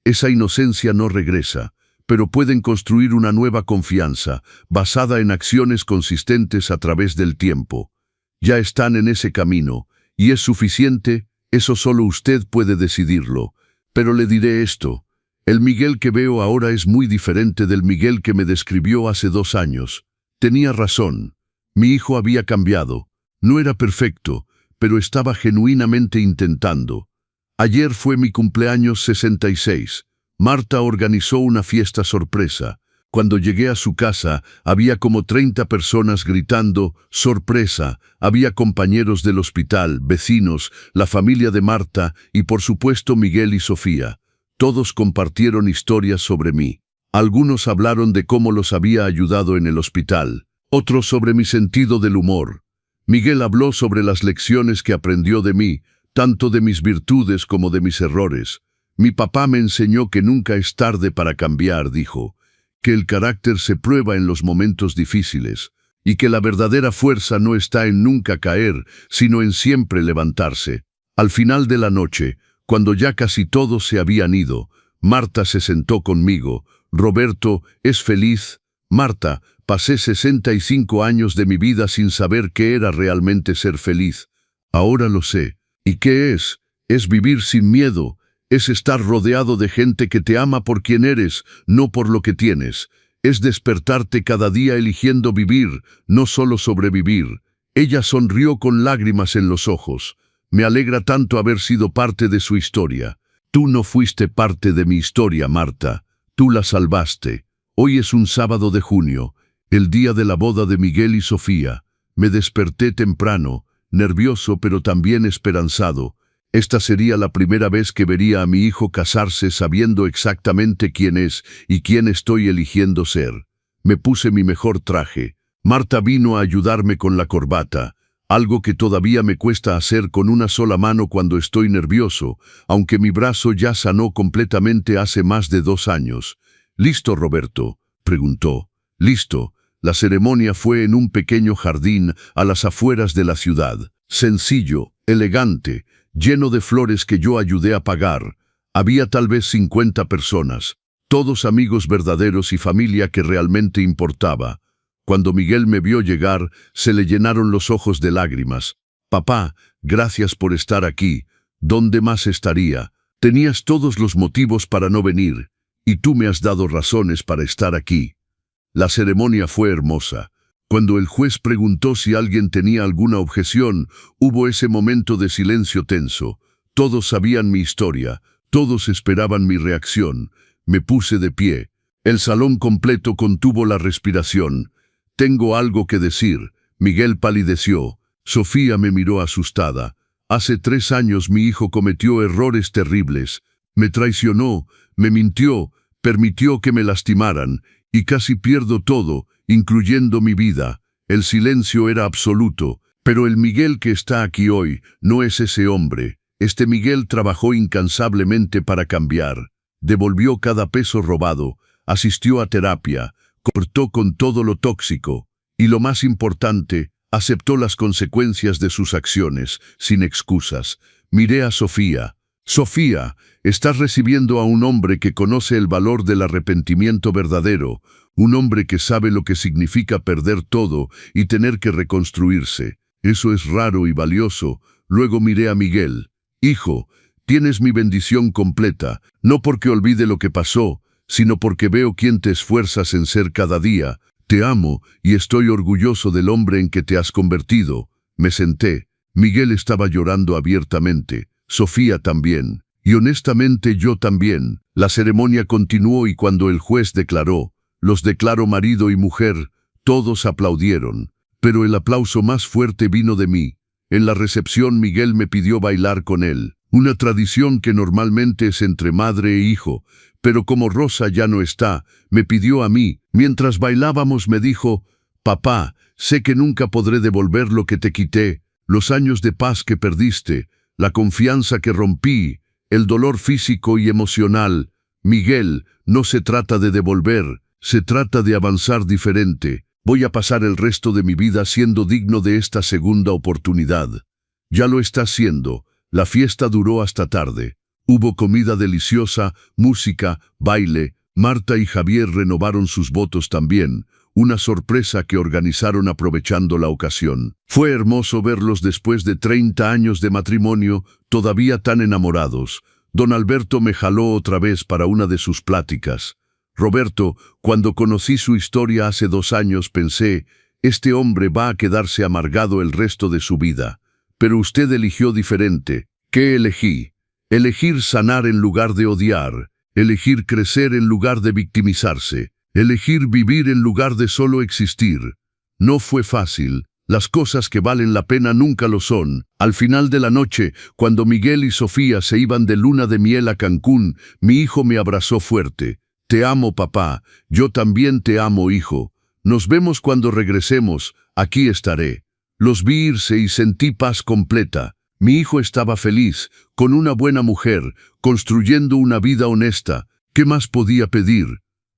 Esa inocencia no regresa, pero pueden construir una nueva confianza, basada en acciones consistentes a través del tiempo. Ya están en ese camino. ¿Y es suficiente? Eso solo usted puede decidirlo. Pero le diré esto. El Miguel que veo ahora es muy diferente del Miguel que me describió hace 2 años. Tenía razón. Mi hijo había cambiado. No era perfecto, pero estaba genuinamente intentando. Ayer fue mi cumpleaños 66. Marta organizó una fiesta sorpresa. Cuando llegué a su casa, había como 30 personas gritando, ¡sorpresa! Había compañeros del hospital, vecinos, la familia de Marta y por supuesto Miguel y Sofía. Todos compartieron historias sobre mí. Algunos hablaron de cómo los había ayudado en el hospital, otros sobre mi sentido del humor. Miguel habló sobre las lecciones que aprendió de mí, tanto de mis virtudes como de mis errores. Mi papá me enseñó que nunca es tarde para cambiar, dijo. Que el carácter se prueba en los momentos difíciles, y que la verdadera fuerza no está en nunca caer, sino en siempre levantarse. Al final de la noche, cuando ya casi todos se habían ido, Marta se sentó conmigo. Roberto, ¿es feliz? Marta, pasé 65 años de mi vida sin saber qué era realmente ser feliz. Ahora lo sé. ¿Y qué es? Es vivir sin miedo. Es estar rodeado de gente que te ama por quien eres, no por lo que tienes. Es despertarte cada día eligiendo vivir, no solo sobrevivir. Ella sonrió con lágrimas en los ojos. Me alegra tanto haber sido parte de su historia. Tú no fuiste parte de mi historia, Marta. Tú la salvaste. Hoy es un sábado de junio, el día de la boda de Miguel y Sofía. Me desperté temprano, nervioso pero también esperanzado. Esta sería la primera vez que vería a mi hijo casarse sabiendo exactamente quién es y quién estoy eligiendo ser. Me puse mi mejor traje. Marta vino a ayudarme con la corbata, algo que todavía me cuesta hacer con una sola mano cuando estoy nervioso, aunque mi brazo ya sanó completamente hace más de 2 años. ¿Listo, Roberto?, preguntó. Listo. La ceremonia fue en un pequeño jardín a las afueras de la ciudad. Sencillo, elegante, lleno de flores que yo ayudé a pagar. Había tal vez 50 personas, todos amigos verdaderos y familia que realmente importaba. Cuando Miguel me vio llegar, se le llenaron los ojos de lágrimas. «Papá, gracias por estar aquí. ¿Dónde más estaría? Tenías todos los motivos para no venir, y tú me has dado razones para estar aquí». La ceremonia fue hermosa. Cuando el juez preguntó si alguien tenía alguna objeción, hubo ese momento de silencio tenso. Todos sabían mi historia, todos esperaban mi reacción. Me puse de pie. El salón completo contuvo la respiración. «Tengo algo que decir». Miguel palideció. Sofía me miró asustada. «Hace 3 años mi hijo cometió errores terribles. Me traicionó, me mintió, permitió que me lastimaran, y casi pierdo todo, incluyendo mi vida». El silencio era absoluto, pero el Miguel que está aquí hoy no es ese hombre. Este Miguel trabajó incansablemente para cambiar. Devolvió cada peso robado, asistió a terapia, cortó con todo lo tóxico, y lo más importante, aceptó las consecuencias de sus acciones, sin excusas. Miré a Sofía. «Sofía, estás recibiendo a un hombre que conoce el valor del arrepentimiento verdadero, un hombre que sabe lo que significa perder todo y tener que reconstruirse. Eso es raro y valioso». Luego miré a Miguel. «Hijo, tienes mi bendición completa, no porque olvide lo que pasó, sino porque veo quién te esfuerzas en ser cada día. Te amo y estoy orgulloso del hombre en que te has convertido». Me senté. Miguel estaba llorando abiertamente. Sofía también. Y honestamente yo también. La ceremonia continuó y cuando el juez declaró, «Los declaro marido y mujer», todos aplaudieron. Pero el aplauso más fuerte vino de mí. En la recepción Miguel me pidió bailar con él. Una tradición que normalmente es entre madre e hijo, pero como Rosa ya no está, me pidió a mí. Mientras bailábamos me dijo: «Papá, sé que nunca podré devolver lo que te quité, los años de paz que perdiste, la confianza que rompí, el dolor físico y emocional. Miguel, no se trata de devolver, se trata de avanzar diferente. Voy a pasar el resto de mi vida siendo digno de esta segunda oportunidad». Ya lo está haciendo. La fiesta duró hasta tarde. Hubo comida deliciosa, música, baile. Marta y Javier renovaron sus votos también, una sorpresa que organizaron aprovechando la ocasión. Fue hermoso verlos después de 30 años de matrimonio, todavía tan enamorados. Don Alberto me jaló otra vez para una de sus pláticas. «Roberto, cuando conocí su historia hace 2 años pensé, este hombre va a quedarse amargado el resto de su vida. Pero usted eligió diferente». «¿Qué elegí?» «Elegir sanar en lugar de odiar, elegir crecer en lugar de victimizarse, elegir vivir en lugar de solo existir». No fue fácil. Las cosas que valen la pena nunca lo son. Al final de la noche, cuando Miguel y Sofía se iban de luna de miel a Cancún, mi hijo me abrazó fuerte. «Te amo, papá. Yo también te amo, hijo. Nos vemos cuando regresemos. Aquí estaré». Los vi irse y sentí paz completa. Mi hijo estaba feliz, con una buena mujer, construyendo una vida honesta. ¿Qué más podía pedir?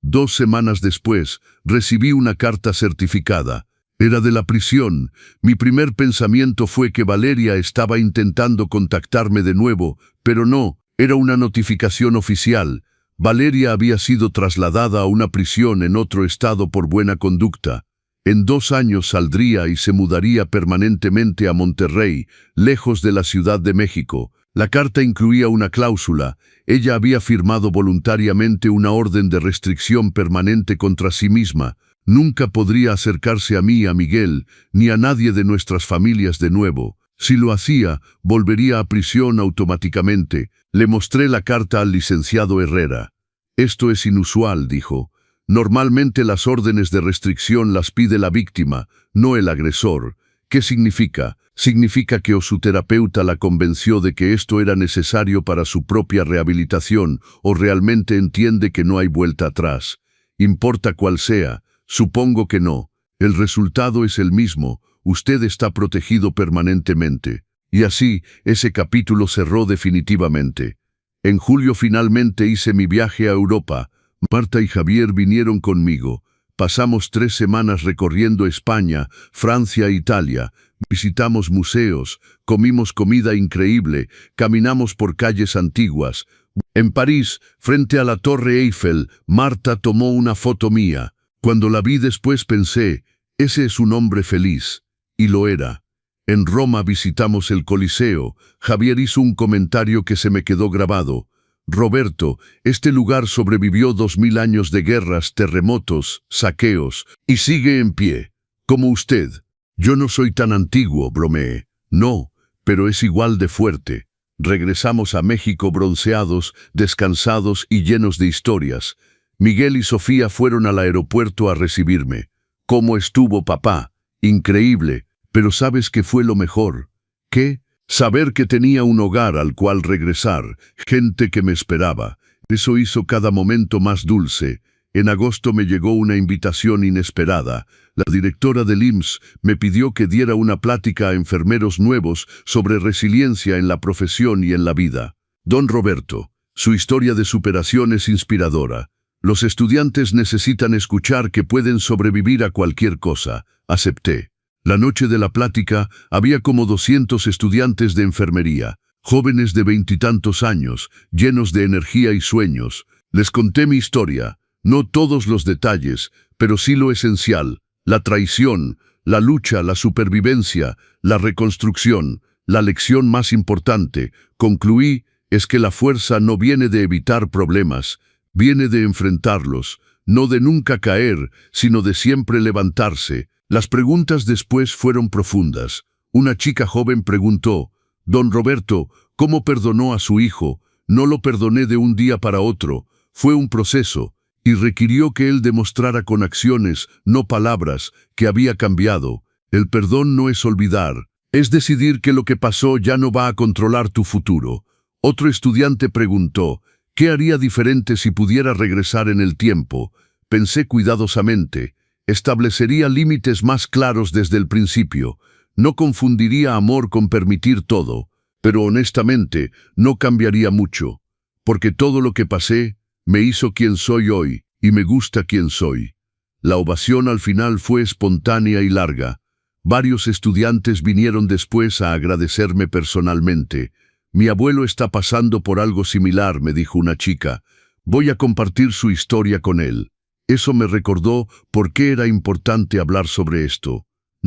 2 semanas después, recibí una carta certificada. Era de la prisión. Mi primer pensamiento fue que Valeria estaba intentando contactarme de nuevo, pero no, era una notificación oficial. Valeria había sido trasladada a una prisión en otro estado por buena conducta. En 2 años saldría y se mudaría permanentemente a Monterrey, lejos de la Ciudad de México. La carta incluía una cláusula. Ella había firmado voluntariamente una orden de restricción permanente contra sí misma. Nunca podría acercarse a mí y a Miguel, ni a nadie de nuestras familias de nuevo. Si lo hacía, volvería a prisión automáticamente. Le mostré la carta al licenciado Herrera. «Esto es inusual», dijo. «Normalmente las órdenes de restricción las pide la víctima, no el agresor». «¿Qué significa?» «Significa que o su terapeuta la convenció de que esto era necesario para su propia rehabilitación, o realmente entiende que no hay vuelta atrás. Importa cuál sea, supongo que no. El resultado es el mismo, usted está protegido permanentemente». Y así, ese capítulo cerró definitivamente. En julio finalmente hice mi viaje a Europa. Marta y Javier vinieron conmigo. Pasamos 3 semanas recorriendo España, Francia e Italia. Visitamos museos, comimos comida increíble, caminamos por calles antiguas. En París, frente a la Torre Eiffel, Marta tomó una foto mía. Cuando la vi después pensé, ese es un hombre feliz. Y lo era. En Roma visitamos el Coliseo. Javier hizo un comentario que se me quedó grabado. Roberto, este lugar sobrevivió 2000 años de guerras, terremotos, saqueos, y sigue en pie. Como usted. Yo no soy tan antiguo, bromeé. No, pero es igual de fuerte. Regresamos a México bronceados, descansados y llenos de historias. Miguel y Sofía fueron al aeropuerto a recibirme. ¿Cómo estuvo, papá? Increíble, pero ¿sabes qué fue lo mejor? ¿Qué? Saber que tenía un hogar al cual regresar, gente que me esperaba. Eso hizo cada momento más dulce. En agosto me llegó una invitación inesperada. La directora del IMSS me pidió que diera una plática a enfermeros nuevos sobre resiliencia en la profesión y en la vida. Don Roberto, su historia de superación es inspiradora. Los estudiantes necesitan escuchar que pueden sobrevivir a cualquier cosa. Acepté. La noche de la plática había como 200 estudiantes de enfermería, jóvenes de 20 y tantos años, llenos de energía y sueños. Les conté mi historia. No todos los detalles, pero sí lo esencial, la traición, la lucha, la supervivencia, la reconstrucción. La lección más importante, concluí, es que la fuerza no viene de evitar problemas, viene de enfrentarlos, no de nunca caer, sino de siempre levantarse. Las preguntas después fueron profundas. Una chica joven preguntó, «Don Roberto, ¿cómo perdonó a su hijo? No lo perdoné de un día para otro, fue un proceso». Y requirió que él demostrara con acciones, no palabras, que había cambiado. El perdón no es olvidar, es decidir que lo que pasó ya no va a controlar tu futuro. Otro estudiante preguntó, ¿qué haría diferente si pudiera regresar en el tiempo? Pensé cuidadosamente, establecería límites más claros desde el principio, no confundiría amor con permitir todo, pero honestamente no cambiaría mucho, porque todo lo que pasé me hizo quien soy hoy, y me gusta quien soy. La ovación al final fue espontánea y larga. Varios estudiantes vinieron después a agradecerme personalmente. Mi abuelo está pasando por algo similar, me dijo una chica. Voy a compartir su historia con él. Eso me recordó por qué era importante hablar sobre esto.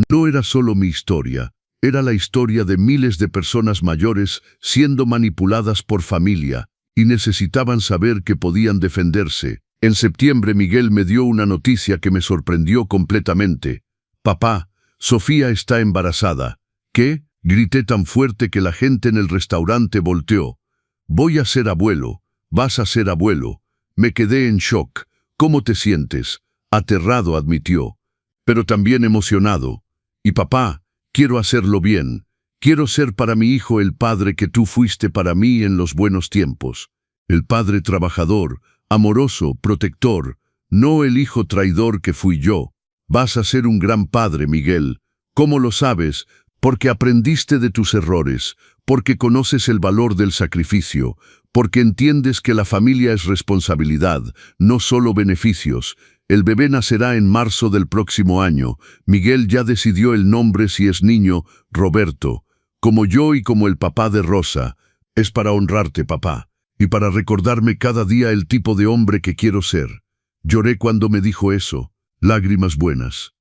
No era solo mi historia, era la historia de miles de personas mayores siendo manipuladas por familia, y necesitaban saber que podían defenderse. En septiembre Miguel me dio una noticia que me sorprendió completamente. «Papá, Sofía está embarazada». «¿Qué?», grité tan fuerte que la gente en el restaurante volteó. «Voy a ser abuelo, vas a ser abuelo». Me quedé en shock. «¿Cómo te sientes?». Aterrado, admitió, pero también emocionado. «Y papá, quiero hacerlo bien. Quiero ser para mi hijo el padre que tú fuiste para mí en los buenos tiempos. El padre trabajador, amoroso, protector, no el hijo traidor que fui yo. Vas a ser un gran padre, Miguel. ¿Cómo lo sabes? Porque aprendiste de tus errores, porque conoces el valor del sacrificio, porque entiendes que la familia es responsabilidad, no solo beneficios. El bebé nacerá en marzo del próximo año. Miguel ya decidió el nombre si es niño, Roberto. Como yo y como el papá de Rosa, es para honrarte, papá, y para recordarme cada día el tipo de hombre que quiero ser. Lloré cuando me dijo eso, lágrimas buenas.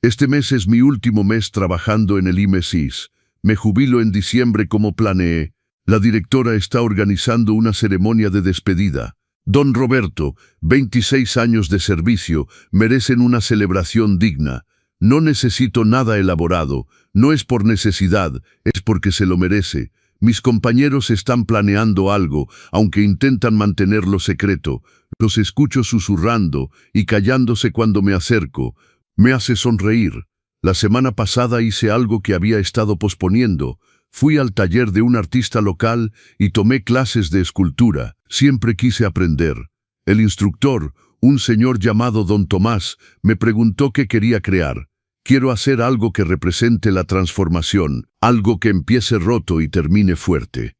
Este mes es mi último mes trabajando en el IMSS. Me jubilo en diciembre como planeé. La directora está organizando una ceremonia de despedida. Don Roberto, 26 años de servicio, merecen una celebración digna. No necesito nada elaborado, no es por necesidad, es porque se lo merece. Mis compañeros están planeando algo, aunque intentan mantenerlo secreto. Los escucho susurrando y callándose cuando me acerco. Me hace sonreír. La semana pasada hice algo que había estado posponiendo. Fui al taller de un artista local y tomé clases de escultura. Siempre quise aprender. El instructor, un señor llamado Don Tomás, me preguntó qué quería crear. Quiero hacer algo que represente la transformación, algo que empiece roto y termine fuerte.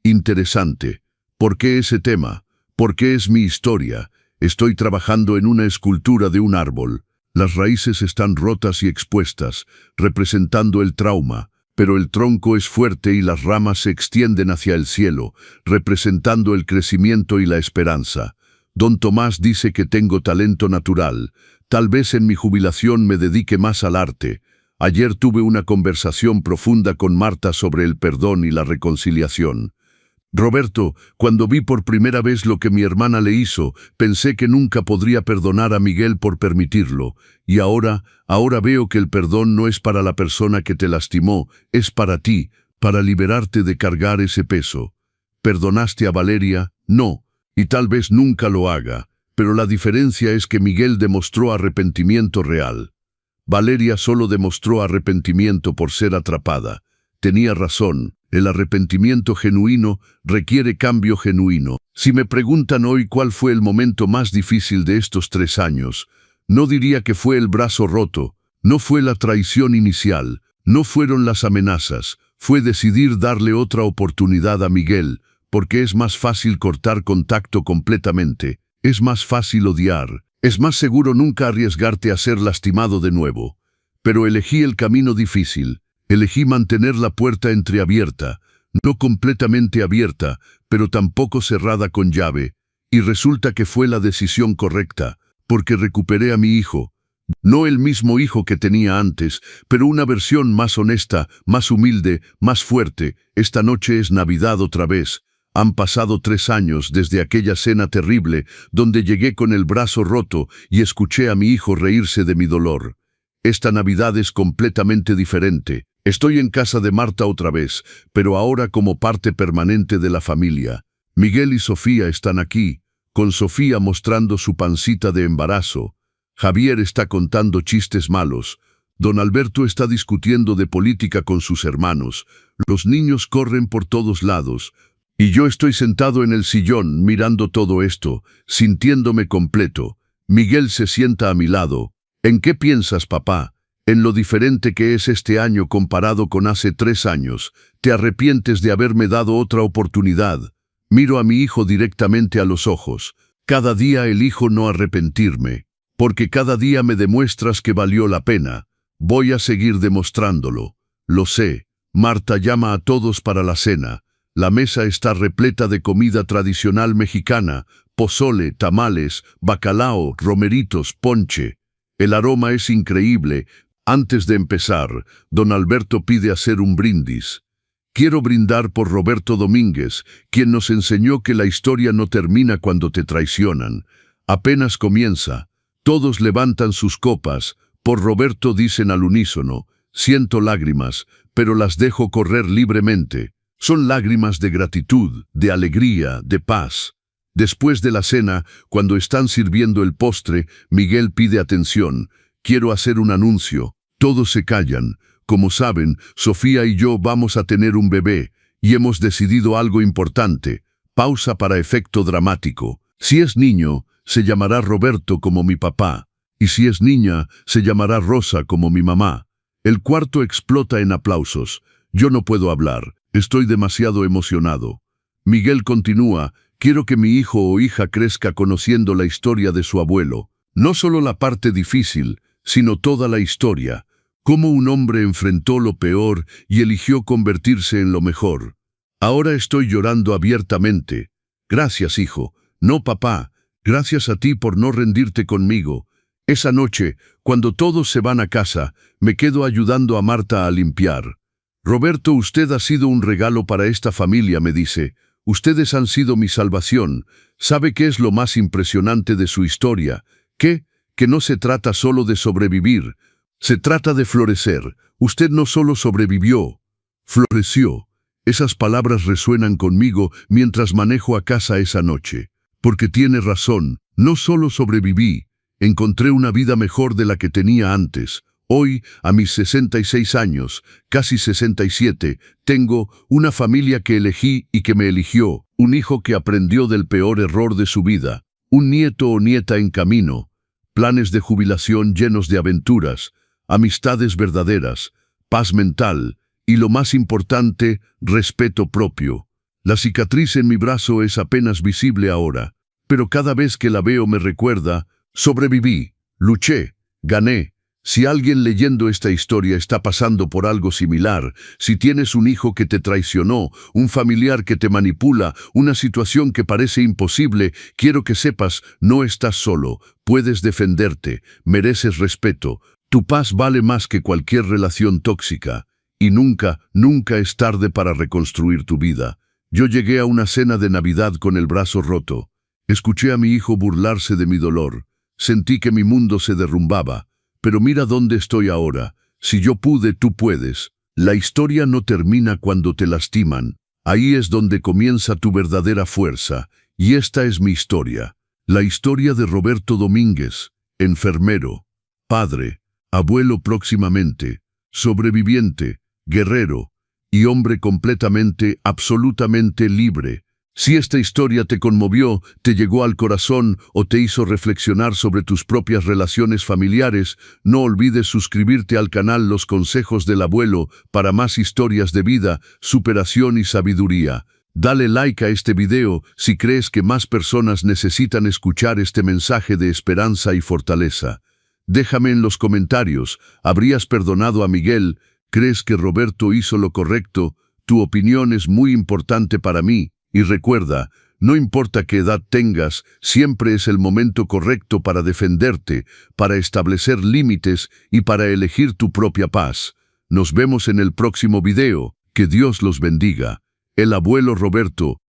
Interesante. ¿Por qué ese tema? ¿Por qué es mi historia? Estoy trabajando en una escultura de un árbol. Las raíces están rotas y expuestas, representando el trauma. pero el tronco es fuerte y las ramas se extienden hacia el cielo, representando el crecimiento y la esperanza. Don Tomás dice que tengo talento natural. Tal vez en mi jubilación me dedique más al arte. Ayer tuve una conversación profunda con Marta sobre el perdón y la reconciliación. Roberto, cuando vi por primera vez lo que mi hermana le hizo, pensé que nunca podría perdonar a Miguel por permitirlo, y ahora veo que el perdón no es para la persona que te lastimó, es para ti, para liberarte de cargar ese peso. ¿Perdonaste a Valeria? No, y tal vez nunca lo haga, pero la diferencia es que Miguel demostró arrepentimiento real. Valeria solo demostró arrepentimiento por ser atrapada. Tenía razón. El arrepentimiento genuino requiere cambio genuino. Si me preguntan hoy cuál fue el momento más difícil de estos 3 años, no diría que fue el brazo roto, no fue la traición inicial, no fueron las amenazas, fue decidir darle otra oportunidad a Miguel, porque es más fácil cortar contacto completamente, es más fácil odiar, es más seguro nunca arriesgarte a ser lastimado de nuevo. Pero elegí el camino difícil. Elegí mantener la puerta entreabierta, no completamente abierta, pero tampoco cerrada con llave, y resulta que fue la decisión correcta, porque recuperé a mi hijo. No el mismo hijo que tenía antes, pero una versión más honesta, más humilde, más fuerte. Esta noche es Navidad otra vez. Han pasado 3 años desde aquella cena terrible, donde llegué con el brazo roto y escuché a mi hijo reírse de mi dolor. Esta Navidad es completamente diferente. Estoy en casa de Marta otra vez, pero ahora como parte permanente de la familia. Miguel y Sofía están aquí, con Sofía mostrando su pancita de embarazo. Javier está contando chistes malos. Don Alberto está discutiendo de política con sus hermanos. Los niños corren por todos lados. Y yo estoy sentado en el sillón mirando todo esto, sintiéndome completo. Miguel se sienta a mi lado. ¿En qué piensas, papá? En lo diferente que es este año comparado con hace 3 años. ¿Te arrepientes de haberme dado otra oportunidad? Miro a mi hijo directamente a los ojos. Cada día elijo no arrepentirme, porque cada día me demuestras que valió la pena. Voy a seguir demostrándolo. Lo sé. Marta llama a todos para la cena. La mesa está repleta de comida tradicional mexicana, pozole, tamales, bacalao, romeritos, ponche. El aroma es increíble. Antes de empezar, don Alberto pide hacer un brindis. Quiero brindar por Roberto Domínguez, quien nos enseñó que la historia no termina cuando te traicionan. Apenas comienza. Todos levantan sus copas. Por Roberto dicen al unísono. Siento lágrimas, pero las dejo correr libremente. Son lágrimas de gratitud, de alegría, de paz. Después de la cena, cuando están sirviendo el postre, Miguel pide atención. Quiero hacer un anuncio. Todos se callan. Como saben, Sofía y yo vamos a tener un bebé, y hemos decidido algo importante. Pausa para efecto dramático. Si es niño, se llamará Roberto como mi papá, y si es niña, se llamará Rosa como mi mamá. El cuarto explota en aplausos. Yo no puedo hablar. Estoy demasiado emocionado. Miguel continúa. Quiero que mi hijo o hija crezca conociendo la historia de su abuelo. No solo la parte difícil, sino toda la historia. Cómo un hombre enfrentó lo peor y eligió convertirse en lo mejor. Ahora estoy llorando abiertamente. Gracias, hijo. No, papá. Gracias a ti por no rendirte conmigo. Esa noche, cuando todos se van a casa, me quedo ayudando a Marta a limpiar. Roberto, usted ha sido un regalo para esta familia, me dice. Ustedes han sido mi salvación. ¿Sabe qué es lo más impresionante de su historia? ¿Qué? Que no se trata solo de sobrevivir. Se trata de florecer. Usted no solo sobrevivió, floreció. Esas palabras resuenan conmigo mientras manejo a casa esa noche. Porque tiene razón, no solo sobreviví, encontré una vida mejor de la que tenía antes. Hoy, a mis 66 años, casi 67, tengo una familia que elegí y que me eligió, un hijo que aprendió del peor error de su vida, un nieto o nieta en camino, planes de jubilación llenos de aventuras, amistades verdaderas, paz mental y, lo más importante, respeto propio. La cicatriz en mi brazo es apenas visible ahora, pero cada vez que la veo me recuerda, sobreviví, luché, gané. Si alguien leyendo esta historia está pasando por algo similar, si tienes un hijo que te traicionó, un familiar que te manipula, una situación que parece imposible, quiero que sepas, no estás solo, puedes defenderte, mereces respeto. Tu paz vale más que cualquier relación tóxica. Y nunca, nunca es tarde para reconstruir tu vida. Yo llegué a una cena de Navidad con el brazo roto. Escuché a mi hijo burlarse de mi dolor. Sentí que mi mundo se derrumbaba. Pero mira dónde estoy ahora. Si yo pude, tú puedes. La historia no termina cuando te lastiman. Ahí es donde comienza tu verdadera fuerza. Y esta es mi historia. La historia de Roberto Domínguez, enfermero, padre, abuelo próximamente, sobreviviente, guerrero y hombre completamente, absolutamente libre. Si esta historia te conmovió, te llegó al corazón o te hizo reflexionar sobre tus propias relaciones familiares, no olvides suscribirte al canal Los Consejos del Abuelo para más historias de vida, superación y sabiduría. Dale like a este video si crees que más personas necesitan escuchar este mensaje de esperanza y fortaleza. Déjame en los comentarios, ¿habrías perdonado a Miguel? ¿Crees que Roberto hizo lo correcto? Tu opinión es muy importante para mí. Y recuerda, no importa qué edad tengas, siempre es el momento correcto para defenderte, para establecer límites y para elegir tu propia paz. Nos vemos en el próximo video. Que Dios los bendiga. El abuelo Roberto.